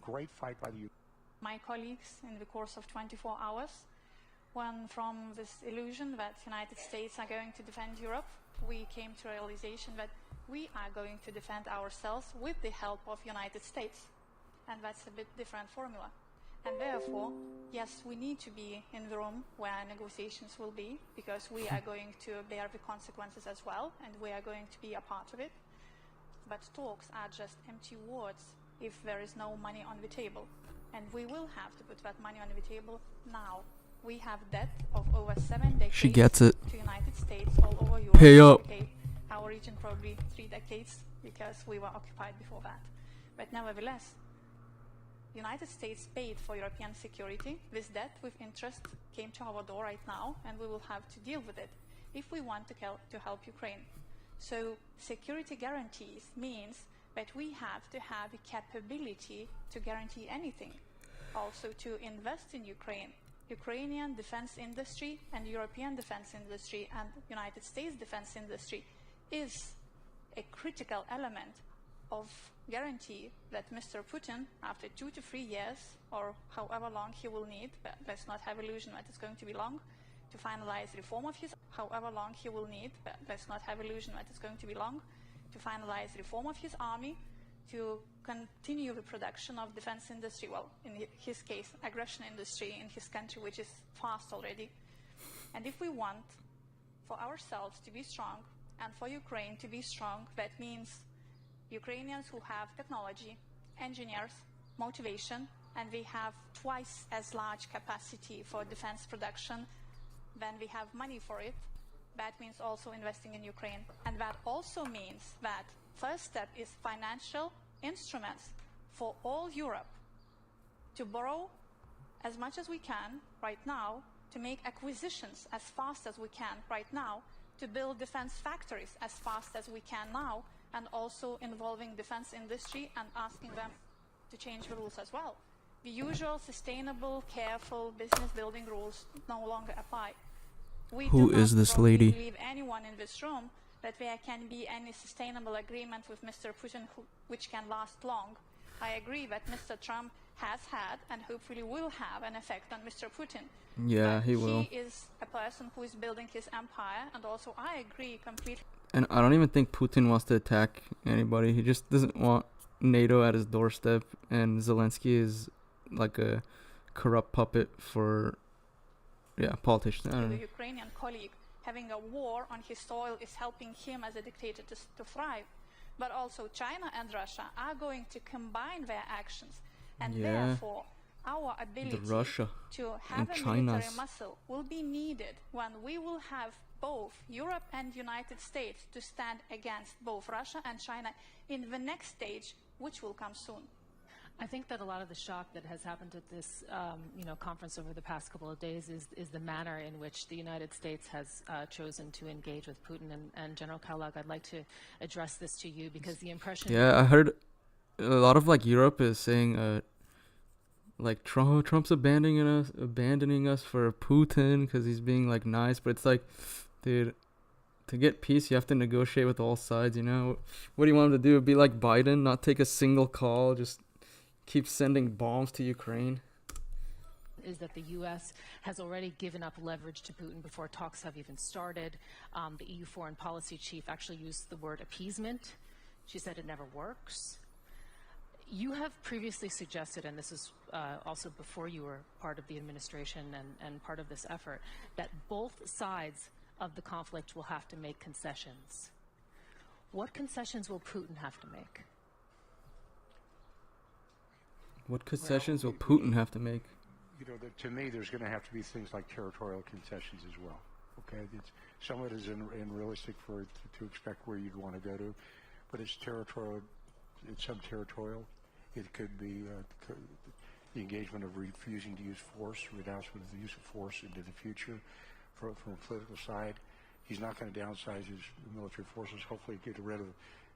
great fight by the my colleagues in the course of 24 hours, when from this illusion that United States are going to defend Europe, we came to a realization that we are going to defend ourselves with the help of United States. And that's a bit different formula. And therefore, yes, we need to be in the room where negotiations will be, because we are going to bear the consequences as well, and we are going to be a part of it. But talks are just empty words if there is no money on the table. And we will have to put that money on the table now. We have debt of over 7 decades She gets it. to United States all over Europe. Pay up. Okay, our region probably 3 decades because we were occupied before that. But nevertheless, United States paid for European security. This debt with interest came to our door right now, and we will have to deal with it if we want to help Ukraine. So security guarantees means that we have to have the capability to guarantee anything. Also to invest in Ukraine. Ukrainian defense industry and European defense industry and United States defense industry is a critical element of guarantee that Mr. Putin, after 2 to 3 years, or however long he will need, but let's not have illusion that it's going to be long, to finalize reform of his, however long he will need, but let's not have illusion that it's going to be long, to finalize reform of his army, to continue the production of defense industry, well, in his case, aggression industry in his country, which is fast already. And if we want for ourselves to be strong and for Ukraine to be strong, that means Ukrainians who have technology, engineers, motivation, and we have twice as large capacity for defense production than we have money for it. That means also investing in Ukraine. And that also means that first step is financial instruments for all Europe to borrow as much as we can right now, to make acquisitions as fast as we can right now, to build defense factories as fast as we can now, and also involving defense industry and asking them to change the rules as well. The usual sustainable, careful business building rules no longer apply. Who is this lady? We do not believe anyone in this room that there can be any sustainable agreement with Mr. Putin which can last long. I agree that Mr. Trump has had and hopefully will have an effect on Mr. Putin. Yeah, but he will. He is a person who is building his empire, and also I agree completely. And I don't even think Putin wants to attack anybody. He just doesn't want NATO at his doorstep, and Zelensky is like a corrupt puppet for, politicians. I don't know. The Ukrainian colleague, having a war on his soil is helping him as a dictator to thrive. But also China and Russia are going to combine their actions, and therefore our ability to have a military muscle will be needed when we will have both Europe and United States to stand against both Russia and China in the next stage, which will come soon. I think that a lot of the shock that has happened at this, conference over the past couple of days is the manner in which the United States has chosen to engage with Putin. And General Kellogg, I'd like to address this to you because the impression... Yeah, I heard a lot of Europe is saying Trump's abandoning us for Putin because he's being nice, but it's dude, to get peace you have to negotiate with all sides. What do you want him to do? Be like Biden, not take a single call, just keep sending bombs to Ukraine? Is that the U.S. has already given up leverage to Putin before talks have even started. The EU foreign policy chief actually used the word appeasement. She said it never works. You have previously suggested, and this is also before you were part of the administration and part of this effort, that both sides of the conflict will have to make concessions. What concessions will Putin have to make? What concessions will Putin have to make? To me, there's going to have to be things like territorial concessions as well. Okay, some of it is unrealistic to expect where you'd want to go to, but it's territorial. It's subterritorial. It could be the engagement of refusing to use force, renouncement of the use of force into the future. From a political side, he's not going to downsize his military forces. Hopefully, get rid of.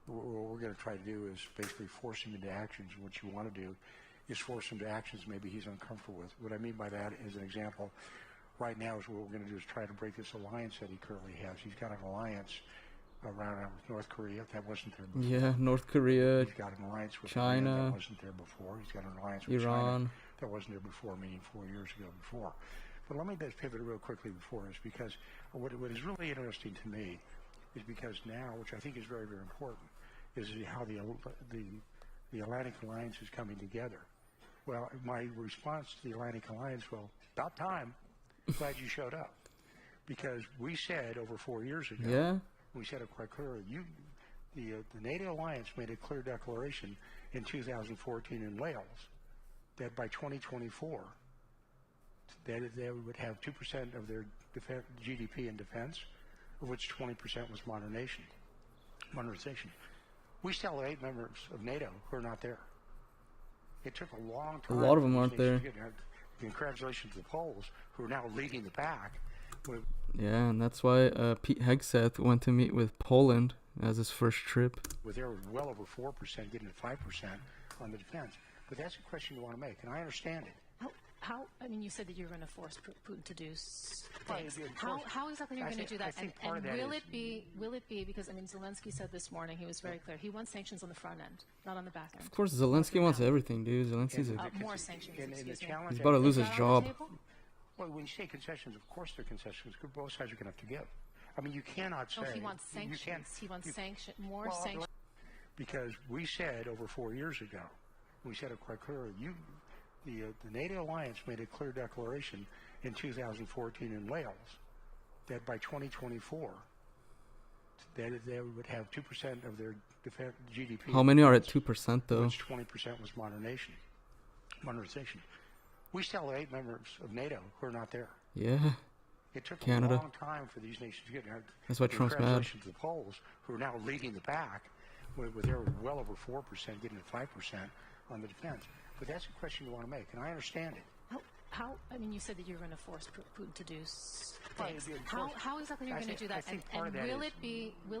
What we're going to try to do is basically force him into actions. What you want to do is force him to actions maybe he's uncomfortable with. What I mean by that, as an example, right now is what we're going to do is try to break this alliance that he currently has. He's got an alliance around North Korea. That wasn't there before. Yeah, North Korea, He's got an alliance with China, Iran. That wasn't there before. He's got an alliance with China. Iran. That wasn't there before, meaning 4 years ago before. But let me just pivot real quickly before this, because what is really interesting to me is because now, which I think is very, very important, is how the Atlantic Alliance is coming together. Well, my response to the Atlantic Alliance, well, about time. Glad you showed up. Because we said over 4 years ago, Yeah. we said it quite clearly, the NATO alliance made a clear declaration in 2014 in Wales that by 2024, that they would have 2% of their GDP in defense, of which 20% was modernization. We still have 8 members of NATO who are not there. It took a long time. A lot of them for aren't these there. nations to get there. Congratulations to the Poles, who are now leading the pack. Yeah, and that's why Pete Hegseth went to meet with Poland as his first trip. With there well over 4%, getting to 5% on the defense. But that's a question you want to make, and I understand it. How? I mean, you said that you're going to force Putin to do Well, things. of course. How exactly are you I going to think- do I that? think part of that will is- it be because I mean Zelensky said this morning, he was very clear. He wants sanctions on the front end, not on the back end. Of course, Zelensky wants everything, dude. Zelensky's And a, the- More sanctions. and the Excuse me. challenge he's about to I- lose Is his that on the job. table? Well, when you say concessions, of course they're concessions, because both sides are going to have to give. I mean, you cannot say... No, he wants you sanctions. can't- He wants you- more well, sanctions. Because we said over 4 years ago, we said it quite clearly, the NATO alliance made a clear declaration in 2014 in Wales that by 2024, that they would have 2% of their GDP. How many are at 2% though? Which 20% was modernization. We still have 8 members of NATO who are not there. Yeah. It took Canada. a long time for these nations to get there. That's why Trump's mad. Congratulations to the Poles, who are now leading the pack, with their well over 4%, getting to 5% on the defense. But that's a question you want to make, and I understand it. How? I mean, you said that you're going to force Putin to do Well, things. of course. How exactly are you I going to think- do I that? think part of that will is-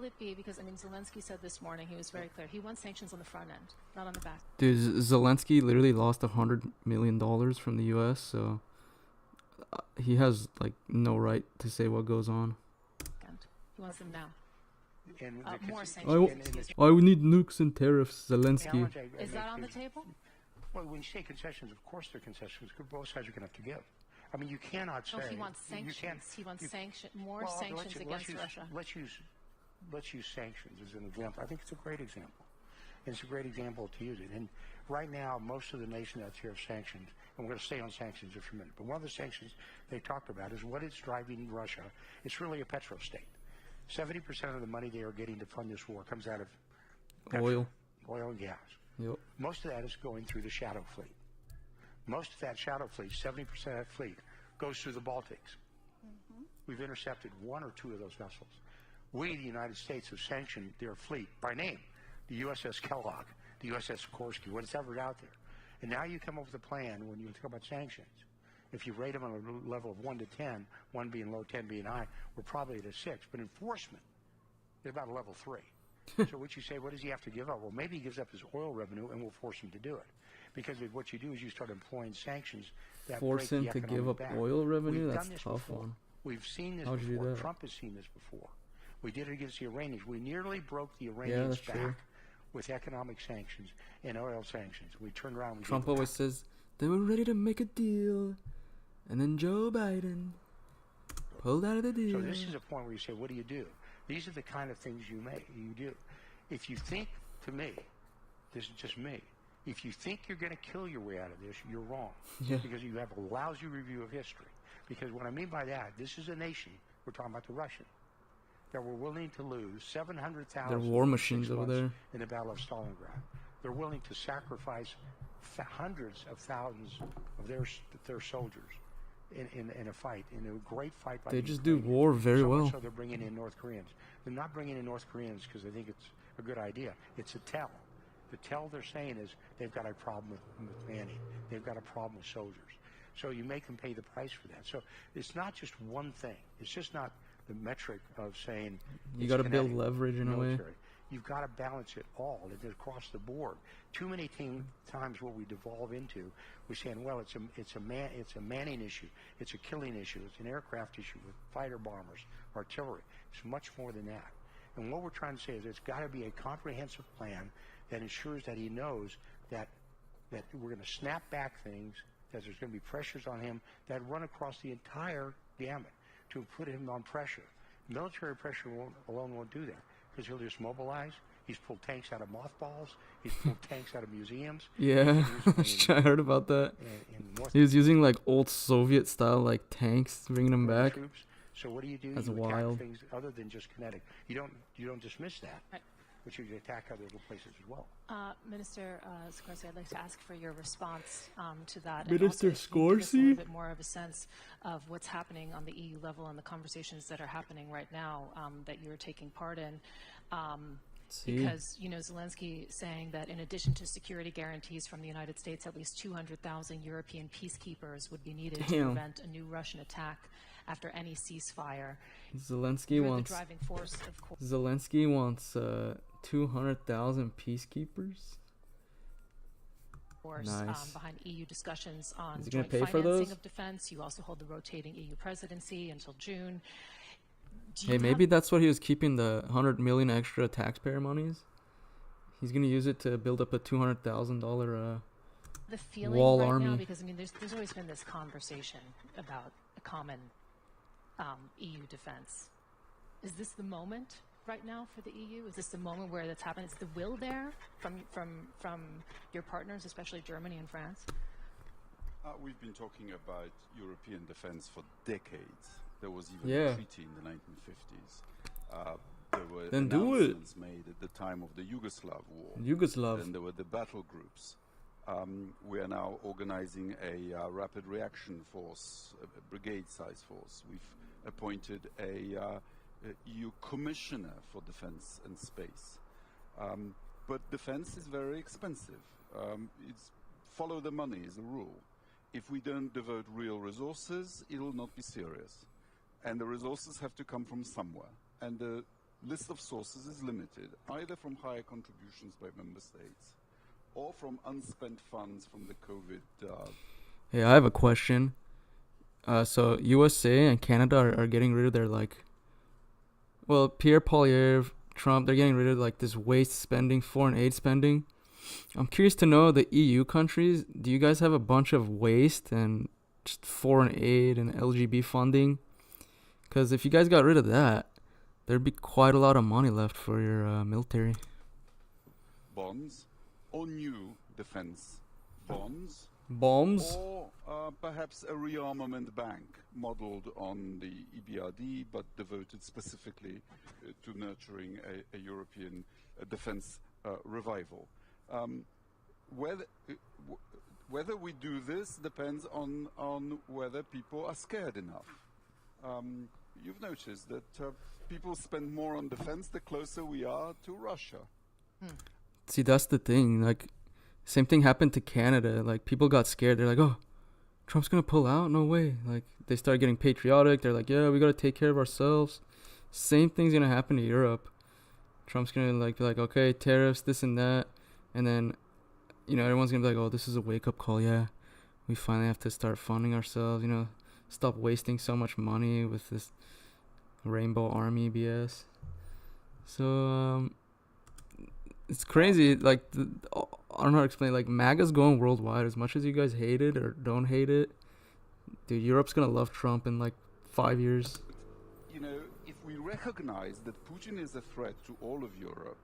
it be because I mean Zelensky said this morning, he was very clear. He wants sanctions on the front end, not on the back Dude, Zelensky literally lost $100 million from the U.S., so he has like no right to say what goes on. end. He wants them now. And More the sanctions. and the I would need nukes and tariffs, Zelensky. challenge I Is make that on the table? Well, when you say concessions, of course they're concessions, because both sides are going to have to give. I mean, you cannot say... No, he wants you can't- sanctions. He wants more well, sanctions against Russia. Let's use sanctions as an example. I think it's a great example. It's a great example to use it. And right now, most of the nations out here have sanctioned, and we're going to stay on sanctions just for a minute. But one of the sanctions they talked about is what is driving Russia. It's really a petrostate. 70% of the money they are getting to fund this war comes out of Oil. oil and gas. Yep. Most of that is going through the shadow fleet. Most of that shadow fleet, 70% of that fleet, goes through the Baltics. We've intercepted 1 or 2 of those vessels. We, the United States, have sanctioned their fleet by name. The USS Kellogg, the USS Sikorsky, whatever's out there. And now you come up with a plan when you talk about sanctions. If you rate them on a level of 1 to 10, 1 being low, 10 being high, we're probably at a 6. But enforcement is about a level 3. So what you say, what does he have to give up? Well, maybe he gives up his oil revenue and we'll force him to do it. Because what you do is you start employing sanctions that Force break him the to economic give up back. oil revenue? We've That's done a this tough before. one. We've seen this How'd you do before. that? Trump has seen this before. We did it against the Iranians. We nearly broke the Iranians that's back true. with economic sanctions and oil sanctions. We turned around. We Trump gave it always back. says they were ready to make a deal, and then Joe Biden pulled out of the deal. So this is a point where you say, what do you do? These are the kind of things you do. If you think, to me, this is just me, if you think you're going to kill your way out of this, you're wrong. Yeah. Because you have a lousy review of history. Because what I mean by that, this is a nation, we're talking about the Russians, that were willing to lose 700,000 They're war in machines 6 over months there. in the Battle of Stalingrad. They're willing to sacrifice hundreds of thousands of their soldiers in a fight, in a great fight by They the just do Ukrainians. war very So much well. So they're bringing in North Koreans. They're not bringing in North Koreans because they think it's a good idea. It's a tell. The tell they're saying is they've got a problem with manning. They've got a problem with soldiers. So you make them pay the price for that. So it's not just one thing. It's just not the metric of saying You it's got to build kinetic, leverage in a way. military. You've got to balance it all. It's across the board. Too many times what we devolve into, we're saying, well, it's a manning issue, it's a killing issue, it's an aircraft issue with fighter bombers, artillery. It's much more than that. And what we're trying to say is it's got to be a comprehensive plan that ensures that he knows that we're going to snap back things, that there's going to be pressures on him that run across the entire gamut to put him on pressure. Military pressure alone won't do that, because he'll just mobilize. He's pulled tanks out of mothballs. He's pulled tanks out of museums. Yeah, I heard about that. He was using like old Soviet style like tanks, bringing them back. Troops. So what do? That's you wild. attack things other than just kinetic. You don't dismiss that, Right. but you attack other little places as well. Minister Scorsi, I'd like to ask for your response to that. Minister and also, if you can give us a little Scorsi? bit more of a sense of what's happening on the EU level and the conversations that are happening right now that you're taking part in. Because, Zelensky saying that in addition to security guarantees from the United States, at least 200,000 European peacekeepers would be needed to prevent a new Russian attack after any ceasefire. Zelensky You're wants the driving force, of course. Zelensky wants 200,000 peacekeepers. Nice. Behind EU discussions on Is he gonna joint pay for financing those? of defense. You also hold the rotating EU presidency until June. Hey, maybe that's what he was keeping the 100 million extra taxpayer monies. He's gonna use it to build up a $200,000 the feeling wall right army. now, because there's always been this conversation about a common EU defense. Is this the moment right now for the EU? Is this the moment where that's happened? Is the will there from your partners, especially Germany and France? We've been talking about European defense for decades. There was even Yeah. a treaty in the 1950s. There were Then do it. announcements made at the time of the Yugoslav war. Yugoslav. Then there were the battle groups. We are now organizing a rapid reaction force, a brigade-size force. We've appointed a EU commissioner for defense and space. But defense is very expensive. It's follow the money is the rule. If we don't devote real resources, it will not be serious. And the resources have to come from somewhere. And the list of sources is limited, either from higher contributions by member states or from unspent funds from the COVID. Hey, I have a question. So USA and Canada are getting rid of their Pierre Poilievre, Trump, they're getting rid of this waste spending, foreign aid spending. I'm curious to know, the EU countries, do you guys have a bunch of waste and just foreign aid and LGB funding? Because if you guys got rid of that, there'd be quite a lot of money left for your military. Bonds or new defense bonds. Bombs? Or perhaps a rearmament bank modeled on the EBRD but devoted specifically to nurturing a European defense revival. Whether we do this depends on whether people are scared enough. You've noticed that people spend more on defense the closer we are to Russia. See, that's the thing. Same thing happened to Canada. People got scared. They're like, oh, Trump's going to pull out? No way. They started getting patriotic. They're like, yeah, we got to take care of ourselves. Same thing's going to happen to Europe. Trump's going to be like, okay, tariffs, this and that. And then, everyone's going to be like, oh, this is a wake-up call. Yeah, we finally have to start funding ourselves, stop wasting so much money with this rainbow army BS. So, it's crazy. I don't know how to explain. MAGA's going worldwide. As much as you guys hate it or don't hate it, dude, Europe's going to love Trump in 5 years. If we recognize that Putin is a threat to all of Europe,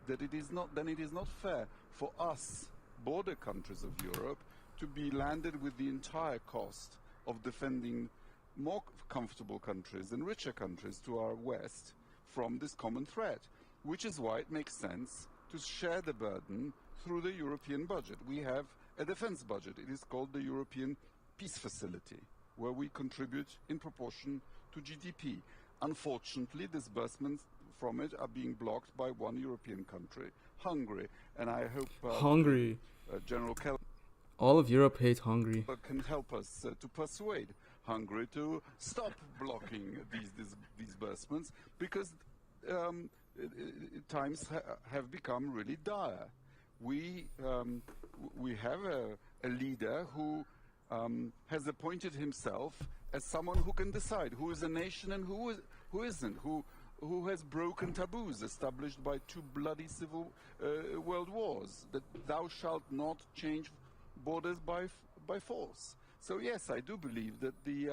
then it is not fair for us, border countries of Europe, to be landed with the entire cost of defending more comfortable countries and richer countries to our west from this common threat, which is why it makes sense to share the burden through the European budget. We have a defense budget. It is called the European Peace Facility, where we contribute in proportion to GDP. Unfortunately, disbursements from it are being blocked by one European country, Hungary. And I hope Hungary. General Keller All of Europe hates Hungary. can help us to persuade Hungary to stop blocking these disbursements, because times have become really dire. We have a leader who has appointed himself as someone who can decide who is a nation and who isn't, who who has broken taboos established by two bloody civil world wars, that thou shalt not change borders by force. So yes, I do believe that the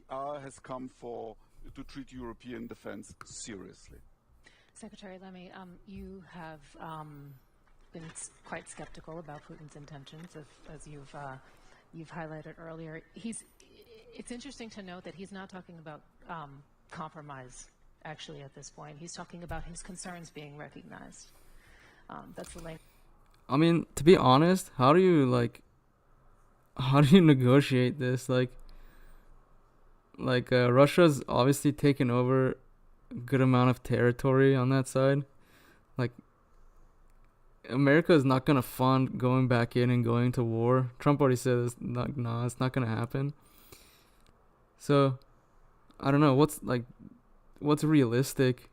hour has come to treat European defense seriously. Secretary Lemmy, you have been quite skeptical about Putin's intentions, as you've highlighted earlier. It's interesting to note that he's not talking about compromise, actually, at this point. He's talking about his concerns being recognized. That's the language. I mean, to be honest, how do you negotiate this? Russia's obviously taken over a good amount of territory on that side. Like, America is not gonna fund going back in and going to war. Trump already said it's not gonna happen. So, I don't know what's realistic.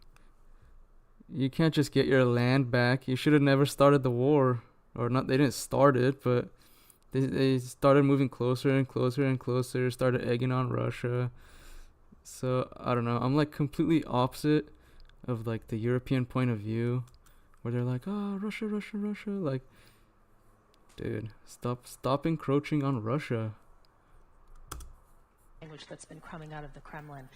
You can't just get your land back. You should have never started the war, or not. They didn't start it, but they started moving closer and closer and closer. Started egging on Russia. So I don't know. I'm like completely opposite of like the European point of view, where they're like, oh, Russia, Russia, Russia. Like, dude, stop encroaching on Russia. Language that's been coming out of the Kremlin.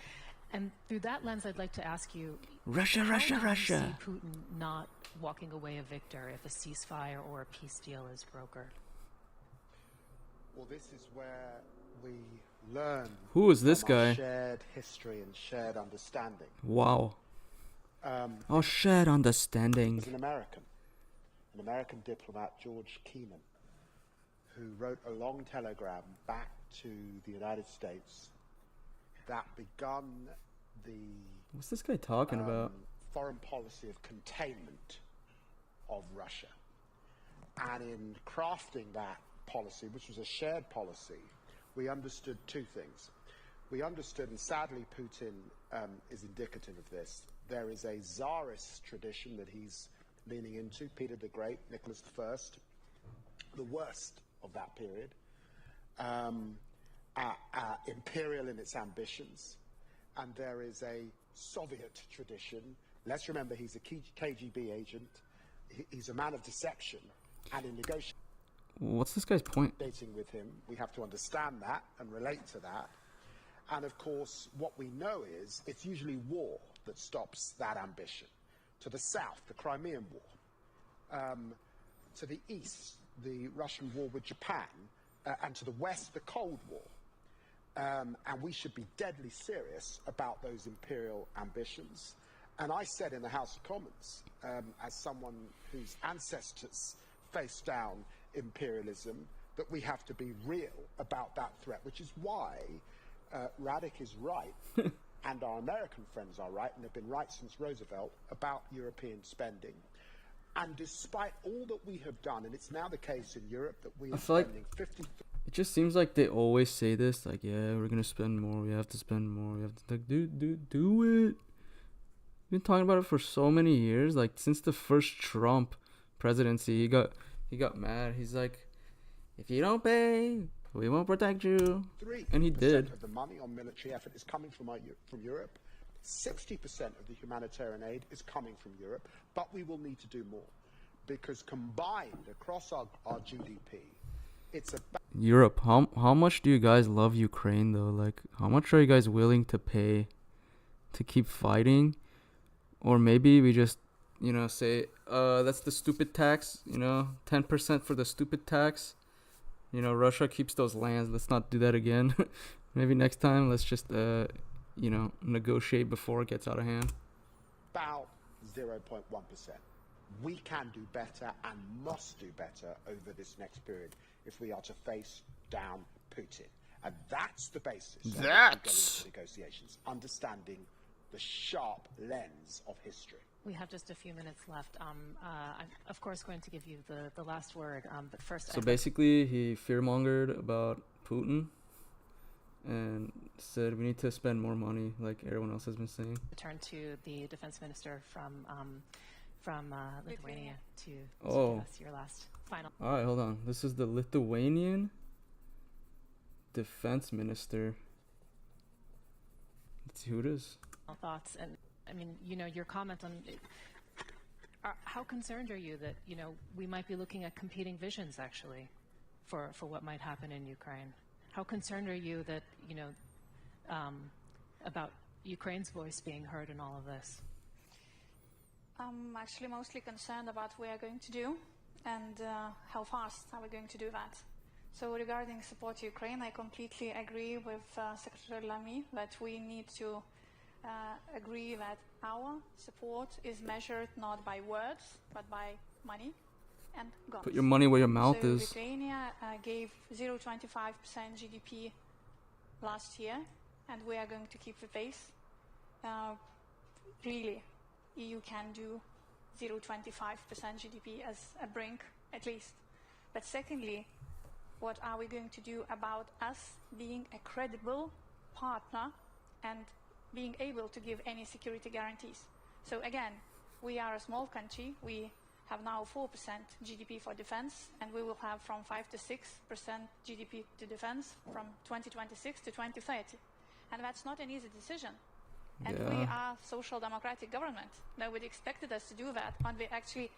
And through that lens, I'd like to ask you, Russia, how Russia, do you Russia. see Putin not walking away a victor if a ceasefire or a peace deal is brokered? Well, this is where we learn. Who is this from our guy? shared history and shared understanding. Wow. Shared understanding. There's an American diplomat, George Keenan, who wrote a long telegram back to the United States that begun the What's this guy talking about? foreign policy of containment of Russia. And in crafting that policy, which was a shared policy, we understood two things. We understood, and sadly Putin is indicative of this, there is a czarist tradition that he's leaning into, Peter the Great, Nicholas I, the worst of that period, imperial in its ambitions, and there is a Soviet tradition. Let's remember he's a KGB agent, he's a man of deception, and in negotiating What's this guy's point? with him, we have to understand that and relate to that. And of course, what we know is it's usually war that stops that ambition. To the south, the Crimean War. To the east, the Russian war with Japan. And to the west, the Cold War. And we should be deadly serious about those imperial ambitions. And I said in the House of Commons, as someone whose ancestors faced down imperialism, that we have to be real about that threat, which is why Radek is right, and our American friends are right, and have been right since Roosevelt, about European spending. And despite all that we have done, and it's now the case in Europe that we are spending 50. It just seems like they always say this, like, yeah, we're gonna spend more, we have to spend more, we have to, like, do it. We've been talking about it for so many years, like, since the first Trump presidency. He got mad. He's like, if you don't pay, we won't protect you. And he did. 3% of the money on military effort is coming from Europe. 60% of the humanitarian aid is coming from Europe, but we will need to do more, because combined across our GDP, it's about Europe. How much do you guys love Ukraine though? Like, how much are you guys willing to pay to keep fighting? Or maybe we just, say, that's the stupid tax, 10% for the stupid tax. Russia keeps those lands. Let's not do that again. Maybe next time let's just negotiate before it gets out of hand. about 0.1%. We can do better and must do better over this next period if we are to face down Putin. And that's the basis on which we go into negotiations, understanding the sharp lens of history. We have just a few minutes left. I'm, of course, going to give you the last word, but first... So basically, he fearmongered about Putin and said we need to spend more money, like everyone else has been saying. Turn to the defense minister from Lithuania to give us your last final... All right, hold on. This is the Lithuanian defense minister. Let's see who it is. Thoughts, and I mean, you know, your comment on it, how concerned are you that, you know, we might be looking at competing visions actually for what might happen in Ukraine? How concerned are you that, you know, about Ukraine's voice being heard in all of this? I'm actually mostly concerned about what we are going to do and how fast are we going to do that. So regarding support to Ukraine, I completely agree with Secretary Lamy that we need to agree that our support is measured not by words but by money and guns. Put your money where your mouth so is. Lithuania gave 0.25% GDP last year, and we are going to keep the pace. Really, EU can do 0.25% GDP as a brink, at least. But secondly, what are we going to do about us being a credible partner and being able to give any security guarantees? So again, we are a small country. We have now 4% GDP for defense, and we will have from 5 to 6% GDP to defense from 2026 to 2030. And that's not an easy decision. And we are social democratic government. Nobody expected us to do that on the actually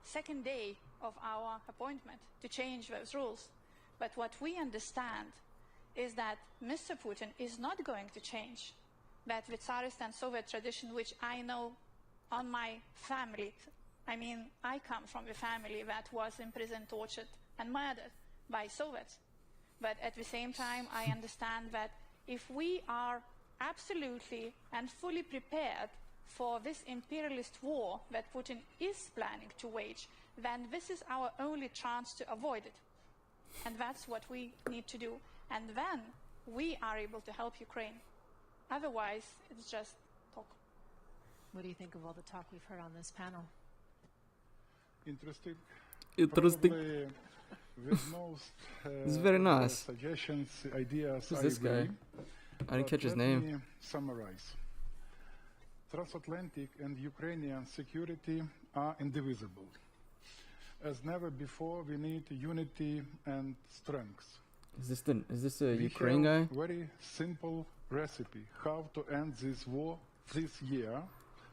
second day of our appointment to change those rules. But what we understand is that Mr. Putin is not going to change that the Tsarist and Soviet tradition, which I know on my family. I mean, I come from a family that was imprisoned, tortured, and murdered by Soviets. But at the same time, I understand that if we are absolutely and fully prepared for this imperialist war that Putin is planning to wage, then this is our only chance to avoid it. And that's what we need to do. And then we are able to help Ukraine. Otherwise, it's just talk. What do you think of all the talk we've heard on this panel? Interesting. Interesting. With most This is very nice. suggestions, ideas, Who's I this guy? agree. I didn't catch his Let name. me summarize. Transatlantic and Ukrainian security are indivisible. As never before, we need unity and strength. Is this a We Ukraine guy? have very simple recipe how to end this war this year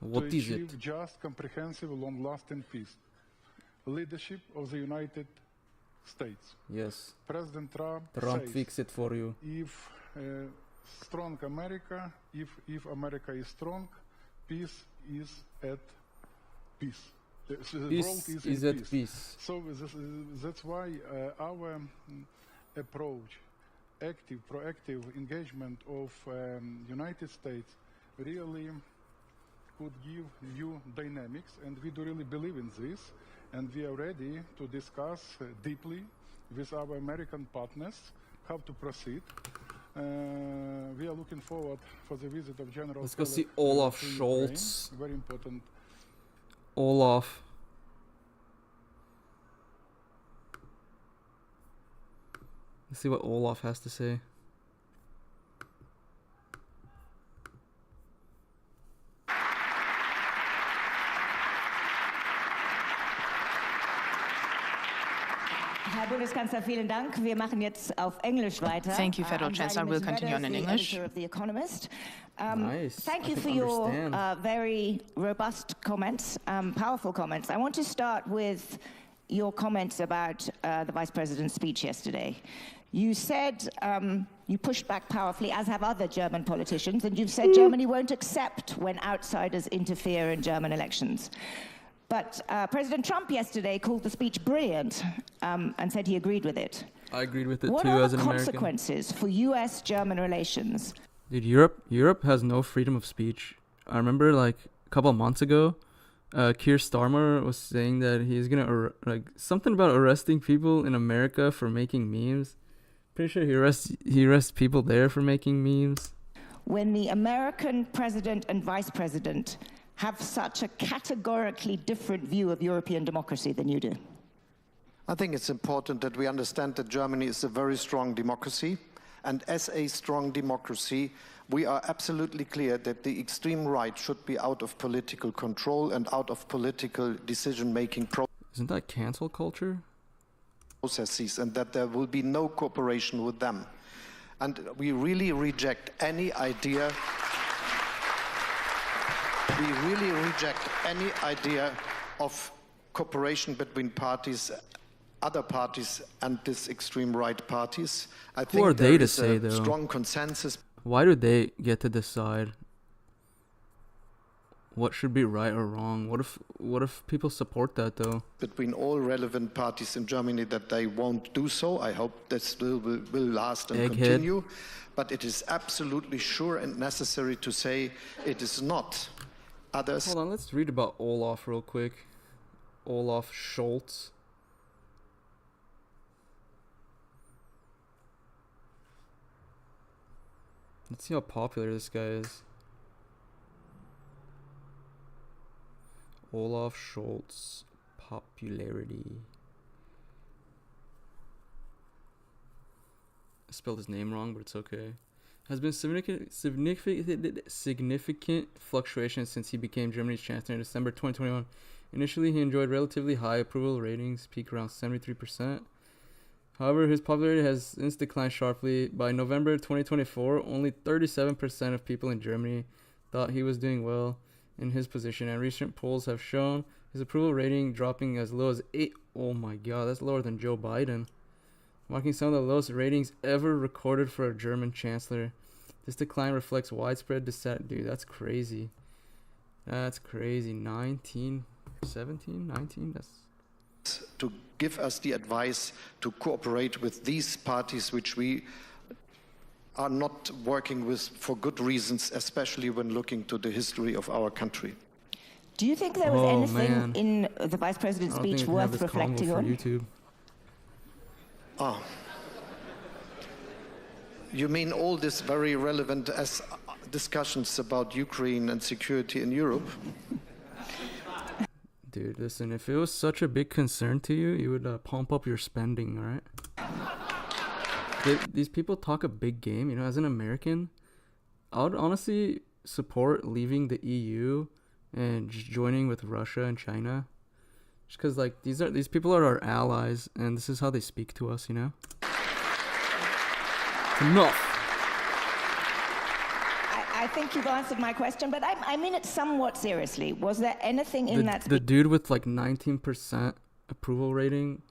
What to is achieve it? just, comprehensive, long-lasting peace. Leadership of the United States. Yes. President Trump Trump says, fix it for you. if strong America, if America is strong, peace is at peace. The world Peace is is in at peace. peace. So that's why our approach, active, proactive engagement of United States really could give new dynamics, and we do really believe in this, and we are ready to discuss deeply with our American partners how to proceed. We are looking forward for the visit of General. Let's go Sulek, see Olaf to Ukraine. Scholz. Very important. Olaf. Let's see what Olaf has to say. Herr Bundeskanzler, vielen Dank. Wir machen jetzt auf Englisch weiter. Thank you, Federal I'm Chancellor. inviting We'll Ms. continue on in Meadows, the English. editor of The Economist. Nice. Thank I you can for your understand. very robust comments, powerful comments. I want to start with your comments about the Vice President's speech yesterday. You said, you pushed back powerfully, as have other German politicians, and you've said Germany won't accept when outsiders interfere in German elections. But President Trump yesterday called the speech brilliant and said he agreed with it. I agreed with it What too are as the an American. consequences for U.S.-German relations? Dude, Europe has no freedom of speech. I remember like a couple of months ago, Keir Starmer was saying that he's gonna something about arresting people in America for making memes. Pretty sure he arrests people there for making memes. When the American president and vice president have such a categorically different view of European democracy than you do? I think it's important that we understand that Germany is a very strong democracy, and as a strong democracy, we are absolutely clear that the extreme right should be out of political control and out of political decision-making Isn't that cancel culture? processes, and that there will be no cooperation with them. And we really reject any idea we really reject any idea of cooperation between parties, other parties, and these extreme right parties. I think Who are they there to is say, a though? strong consensus Why do they get to decide what should be right or wrong? What if people support that though? between all relevant parties in Germany that they won't do so. I hope this will last and Egghead. continue. But it is absolutely sure and necessary to say it is not others. Hold on, let's read about Olaf real quick. Olaf Scholz. Let's see how popular this guy is. Olaf Scholz popularity. I spelled his name wrong, but it's okay. Has been significant fluctuation since he became Germany's chancellor in December 2021. Initially, he enjoyed relatively high approval ratings, peaked around 73%. However, his popularity has since declined sharply. By November 2024, only 37% of people in Germany thought he was doing well in his position, and recent polls have shown his approval rating dropping as low as 8. Oh my god, that's lower than Joe Biden, marking some of the lowest ratings ever recorded for a German chancellor. This decline reflects widespread dissent. Dude, that's crazy. That's crazy. 19, 17, 19? That's... To give us the advice to cooperate with these parties which we are not working with for good reasons, especially when looking to the history of our country. Do you think there was Oh, anything man. in the Vice President's I don't think speech we can have worth this convo reflecting for on? YouTube. Oh. You mean all these very relevant discussions about Ukraine and security in Europe? Dude, listen, if it was such a big concern to you, you would pump up your spending, alright? These people talk a big game, you know, as an American, I would honestly support leaving the EU and just joining with Russia and China. Just because, like, these people are our allies, and this is how they speak to us, you know? Enough! I think you've answered my question, but I mean it somewhat seriously. Was there anything in that The speech? dude with like 19% approval rating,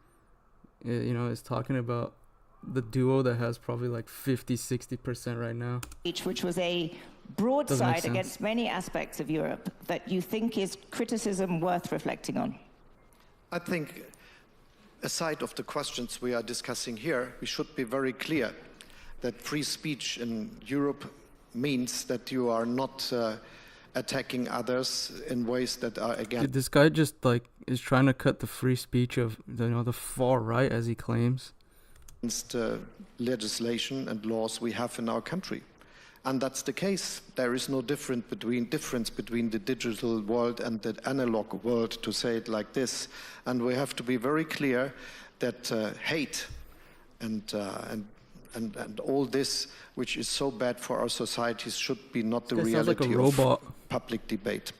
you know, is talking about the duo that has probably like 50-60% right now. Which was a Doesn't make broadside sense. against many aspects of Europe that you think is criticism worth reflecting on? I think, aside of the questions we are discussing here, we should be very clear that free speech in Europe means that you are not attacking others in ways that are against Dude, this guy just like is trying to cut the free speech of the far right, as he claims. Legislation and laws we have in our country. And that's the case. There is no difference between the digital world and the analog world, to say it like this. And we have to be very clear that hate and all this, which is so bad for our societies, should be not the This guy sounds like a reality robot. of public debate.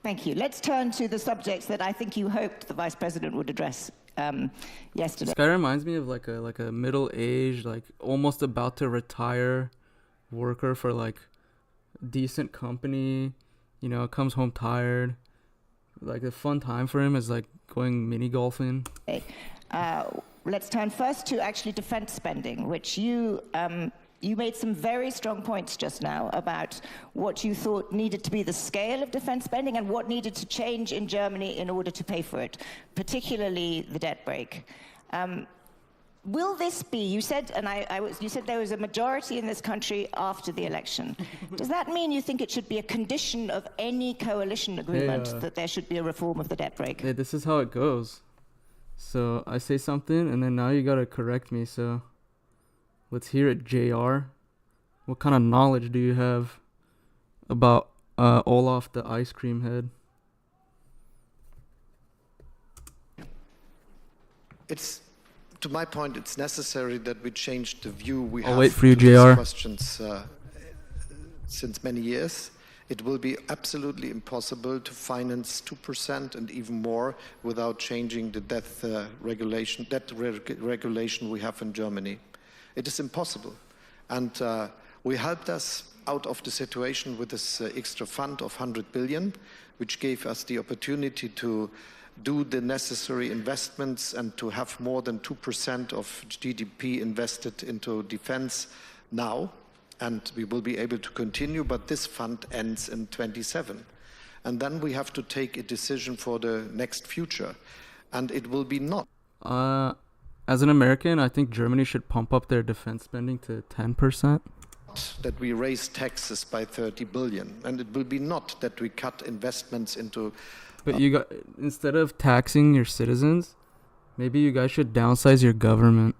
Thank you. Let's turn to the subjects that I think you hoped the Vice President would address yesterday. This guy reminds me of like a middle-aged, like almost about to retire worker for like decent company, you know, comes home tired. Like the fun time for him is like going mini golfing. Let's turn first to actually defense spending, which you made some very strong points just now about what you thought needed to be the scale of defense spending and what needed to change in Germany in order to pay for it, particularly the debt brake. Will this be, you said, you said there was a majority in this country after the election. Does that mean you think it should be a condition of any coalition agreement that there should be a reform of the debt brake? Hey, this is how it goes. So I say something and then now you gotta correct me, so let's hear it, JR. What kind of knowledge do you have about Olaf the ice cream head? It's, to my point, it's necessary that we change the view we I'll have wait for you, to these JR. questions since many years. It will be absolutely impossible to finance 2% and even more without changing the debt regulation we have in Germany. It is impossible. And We helped us out of the situation with this extra fund of 100 billion, which gave us the opportunity to do the necessary investments and to have more than 2% of GDP invested into defense now. And we will be able to continue, but this fund ends in 27. And then we have to take a decision for the next future. And it will be not. As an American, I think Germany should pump up their defense spending to 10%. That we raise taxes by 30 billion. And it will be not that we cut investments into... But instead of taxing your citizens, maybe you guys should downsize your government.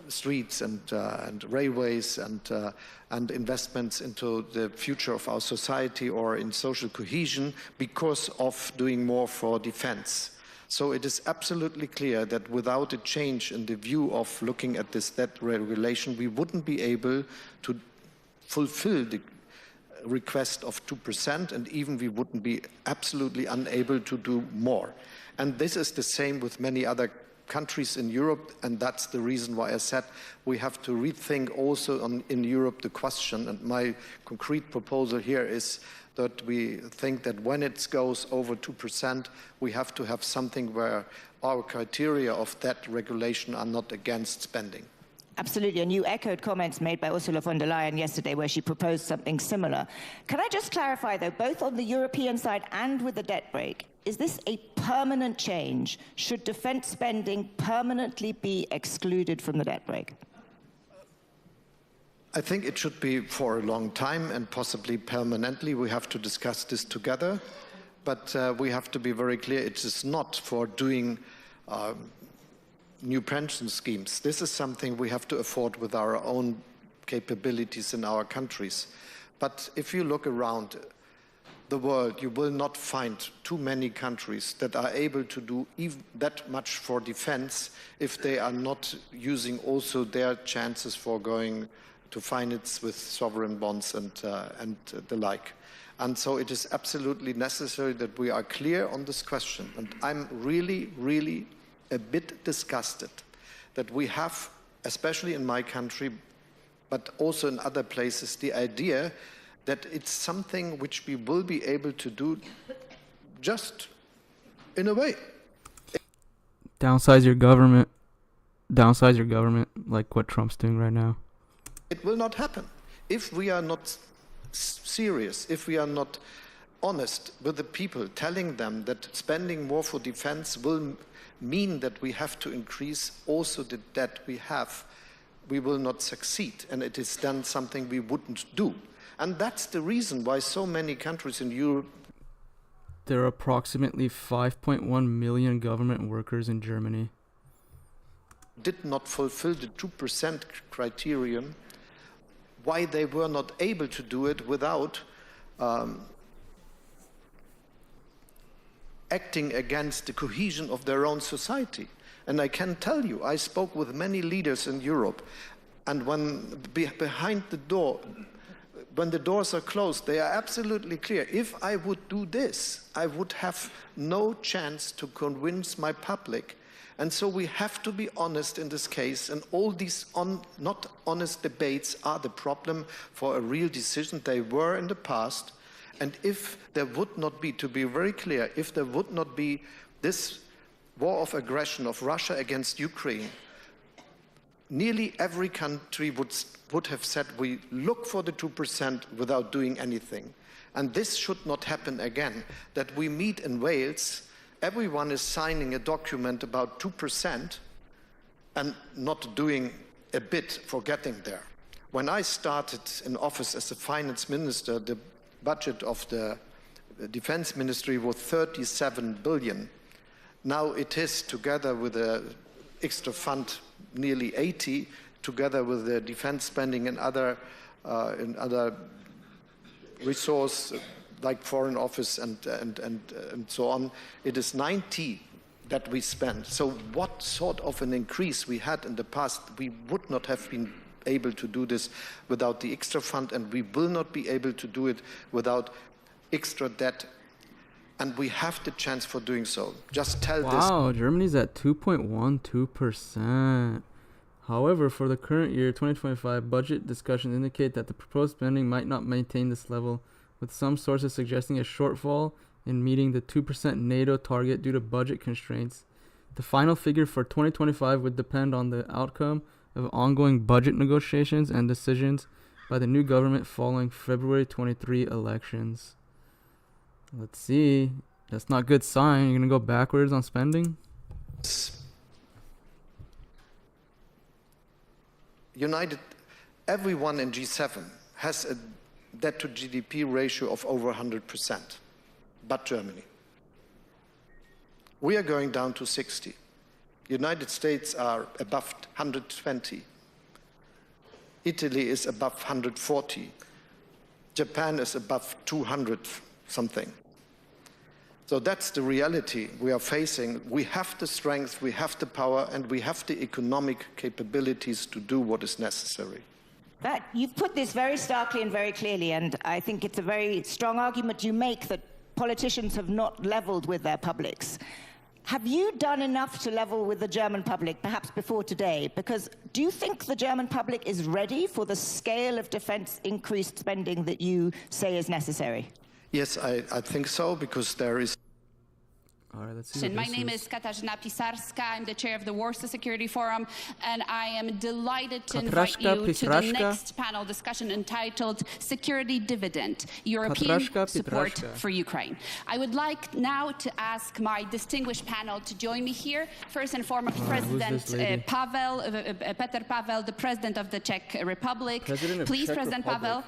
Streets and railways and investments into the future of our society or in social cohesion because of doing more for defense. So it is absolutely clear that without a change in the view of looking at this debt regulation, we wouldn't be able to fulfill the request of 2%, and even we wouldn't be absolutely unable to do more. And this is the same with many other countries in Europe, and that's the reason why I said we have to rethink also in Europe the question. And my concrete proposal here is that we think that when it goes over 2%, we have to have something where our criteria of that regulation are not against spending. Absolutely, and you echoed comments made by Ursula von der Leyen yesterday where she proposed something similar. Can I just clarify, though, both on the European side and with the debt brake, is this a permanent change? Should defense spending permanently be excluded from the debt brake? I think it should be for a long time and possibly permanently. We have to discuss this together, but we have to be very clear, it is not for doing new pension schemes. This is something we have to afford with our own capabilities in our countries. But if you look around the world, you will not find too many countries that are able to do even that much for defense if they are not using also their chances for going to finance with sovereign bonds and the like. And so it is absolutely necessary that we are clear on this question. And I'm really, really a bit disgusted that we have, especially in my country, but also in other places, the idea that it's something which we will be able to do just in a way. Downsize your government. Downsize your government like what Trump's doing right now. It will not happen. If we are not serious, if we are not honest with the people, telling them that spending more for defense will mean that we have to increase also the debt we have, we will not succeed. And it is then something we wouldn't do. And that's the reason why so many countries in Europe... There are approximately 5.1 million government workers in Germany. ...did not fulfill the 2% criterion, why they were not able to do it without acting against the cohesion of their own society. And I can tell you, I spoke with many leaders in Europe, and when behind the door, when the doors are closed, they are absolutely clear. If I would do this, I would have no chance to convince my public. And so we have to be honest in this case, and all these not honest debates are the problem for a real decision. They were in the past. And if there would not be, to be very clear, if there would not be this war of aggression of Russia against Ukraine, nearly every country would have said we look for the 2% without doing anything. And this should not happen again, that we meet in Wales, everyone is signing a document about 2% and not doing a bit for getting there. When I started in office as a finance minister, the budget of the defense ministry was 37 billion. Now it is, together with the extra fund, nearly 80, together with the defense spending and other resource like foreign office and so on, it is 90 that we spend. So what sort of an increase we had in the past, we would not have been able to do this without the extra fund, and we will not be able to do it without extra debt, and we have the chance for doing so. Just tell this. Wow, Germany's at 2.12%. However, for the current year, 2025, budget discussions indicate that the proposed spending might not maintain this level, with some sources suggesting a shortfall in meeting the 2% NATO target due to budget constraints. The final figure for 2025 would depend on the outcome of ongoing budget negotiations and decisions by the new government following February 23 elections. Let's see. That's not a good sign. You're going to go backwards on spending? Everyone in G7 has a debt to GDP ratio of over 100%, but Germany. We are going down to 60. United States are above 120. Italy is above 140. Japan is above 200 something. So that's the reality we are facing. We have the strength, we have the power, and we have the economic capabilities to do what is necessary. You've put this very starkly and very clearly, and I think it's a very strong argument you make that politicians have not leveled with their publics. Have you done enough to level with the German public, perhaps before today? Because do you think the German public is ready for the scale of defense increased spending that you say is necessary? Yes, I think so, because there is... All right, let's see. My name is Katarzyna Pisarska. I'm the chair of the Warsaw Security Forum, and I am delighted to invite you to the next panel discussion entitled Security Dividend, European Support for Ukraine. I would like now to ask my distinguished panel to join me here. First and foremost, President Peter Pavel, the President of the Czech Republic. Please, President Pavel.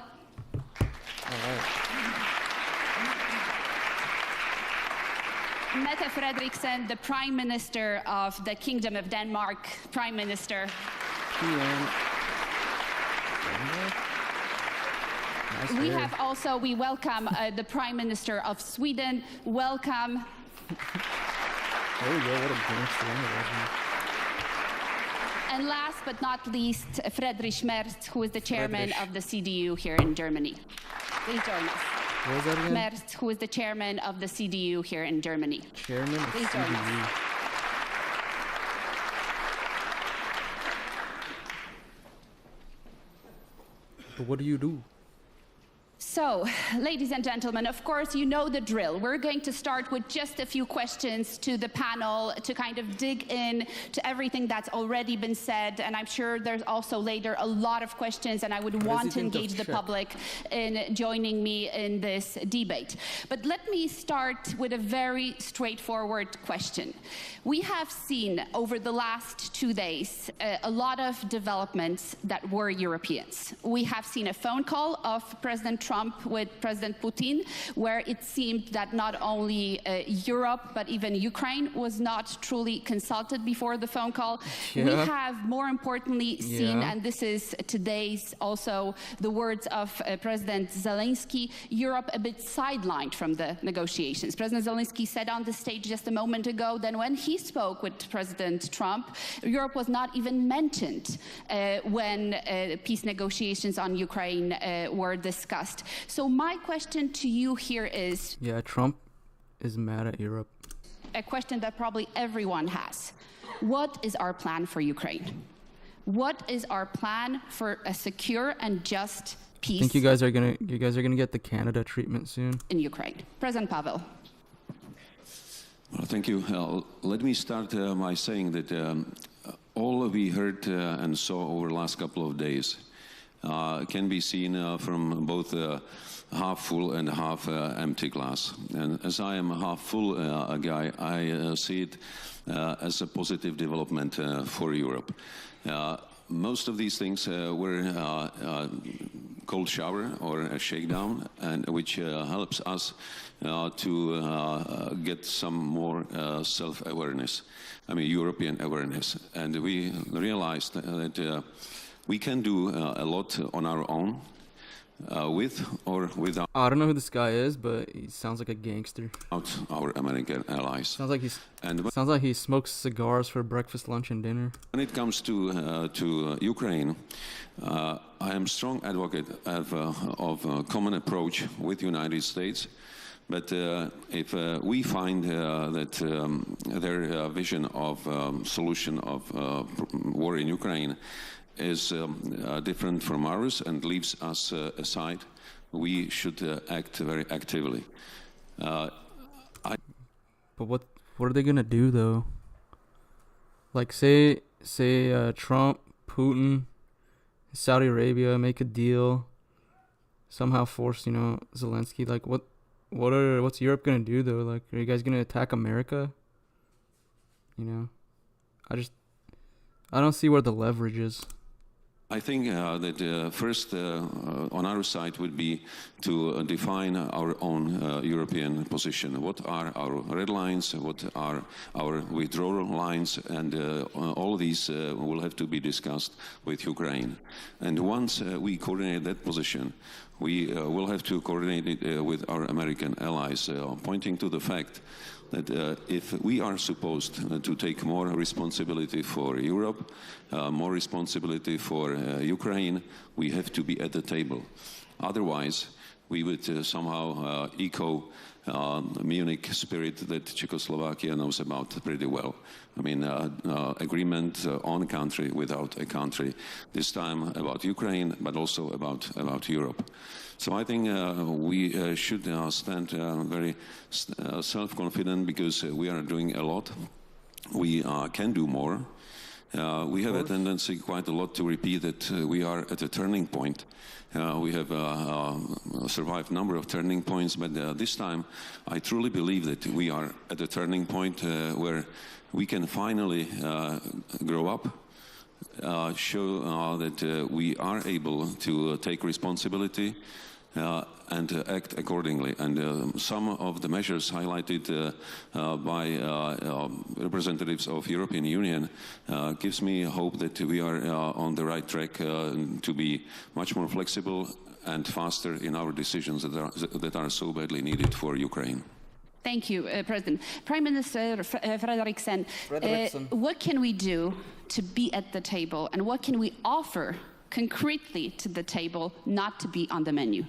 Mette Frederiksen, the Prime Minister of the Kingdom of Denmark. Prime Minister. We welcome the Prime Minister of Sweden. Welcome. There we go, what a gangster. And last but not least, Friedrich Merz, who is the chairman of the CDU here in Germany. Please join us. What was that again? Merz, who is the chairman of the CDU here in Germany. Chairman of CDU. But what do you do? So, ladies and gentlemen, of course, you know the drill. We're going to start with just a few questions to the panel to kind of dig in to everything that's already been said. And I'm sure there's also later a lot of questions, and I would want to engage the public in joining me in this debate. But let me start with a very straightforward question. We have seen over the last 2 days a lot of developments that were Europeans. We have seen a phone call of President Trump with President Putin, where it seemed that not only Europe, but even Ukraine was not truly consulted before the phone call. Yeah. We have, more importantly, seen, and this is today's also the words of President Zelensky, Europe a bit sidelined from the negotiations. President Zelensky said on the stage just a moment ago that when he spoke with President Trump, Europe was not even mentioned when peace negotiations on Ukraine were discussed. So my question to you here is... Yeah, Trump is mad at Europe. A question that probably everyone has. What is our plan for Ukraine? What is our plan for a secure and just peace? I think you guys are gonna get the Canada treatment soon. In Ukraine. President Pavel. Well, thank you. Let me start by saying that all we heard and saw over the last couple of days can be seen from both half full and half empty glass. And as I am a half full guy, I see it as a positive development for Europe. Most of these things were cold shower or a shakedown, and which helps us to get some more self-awareness, European awareness. And we realized that we can do a lot on our own, with or without. I don't know who this guy is, but he sounds like a gangster. Our American allies. Sounds like he smokes cigars for breakfast, lunch, and dinner. When it comes to Ukraine, I am strong advocate of a common approach with the United States But if we find that their vision of solution of war in Ukraine is different from ours and leaves us aside, we should act very actively. But what are they gonna do though? Like say Trump, Putin, Saudi Arabia make a deal, somehow force Zelensky. Like what's Europe gonna do though? Like, are you guys gonna attack America? I don't see where the leverage is. I think that first on our side would be to define our own European position. What are our red lines? What are our withdrawal lines? And all of these will have to be discussed with Ukraine. And once we coordinate that position, we will have to coordinate it with our American allies, pointing to the fact that if we are supposed to take more responsibility for Europe, more responsibility for Ukraine, we have to be at the table. Otherwise, we would somehow echo Munich spirit that Czechoslovakia knows about pretty well. I mean, agreement on a country without a country. This time about Ukraine, but also about Europe. So I think we should stand very self-confident because we are doing a lot. We can do more. We have a tendency quite a lot to repeat that we are at a turning point. We have survived a number of turning points, but this time I truly believe that we are at a turning point where we can finally grow up, show that we are able to take responsibility and act accordingly. And some of the measures highlighted by representatives of European Union gives me hope that we are on the right track to be much more flexible and faster in our decisions that are so badly needed for Ukraine. Thank you, President. Prime Minister Frederiksen, what can we do to be at the table, and what can we offer concretely to the table not to be on the menu?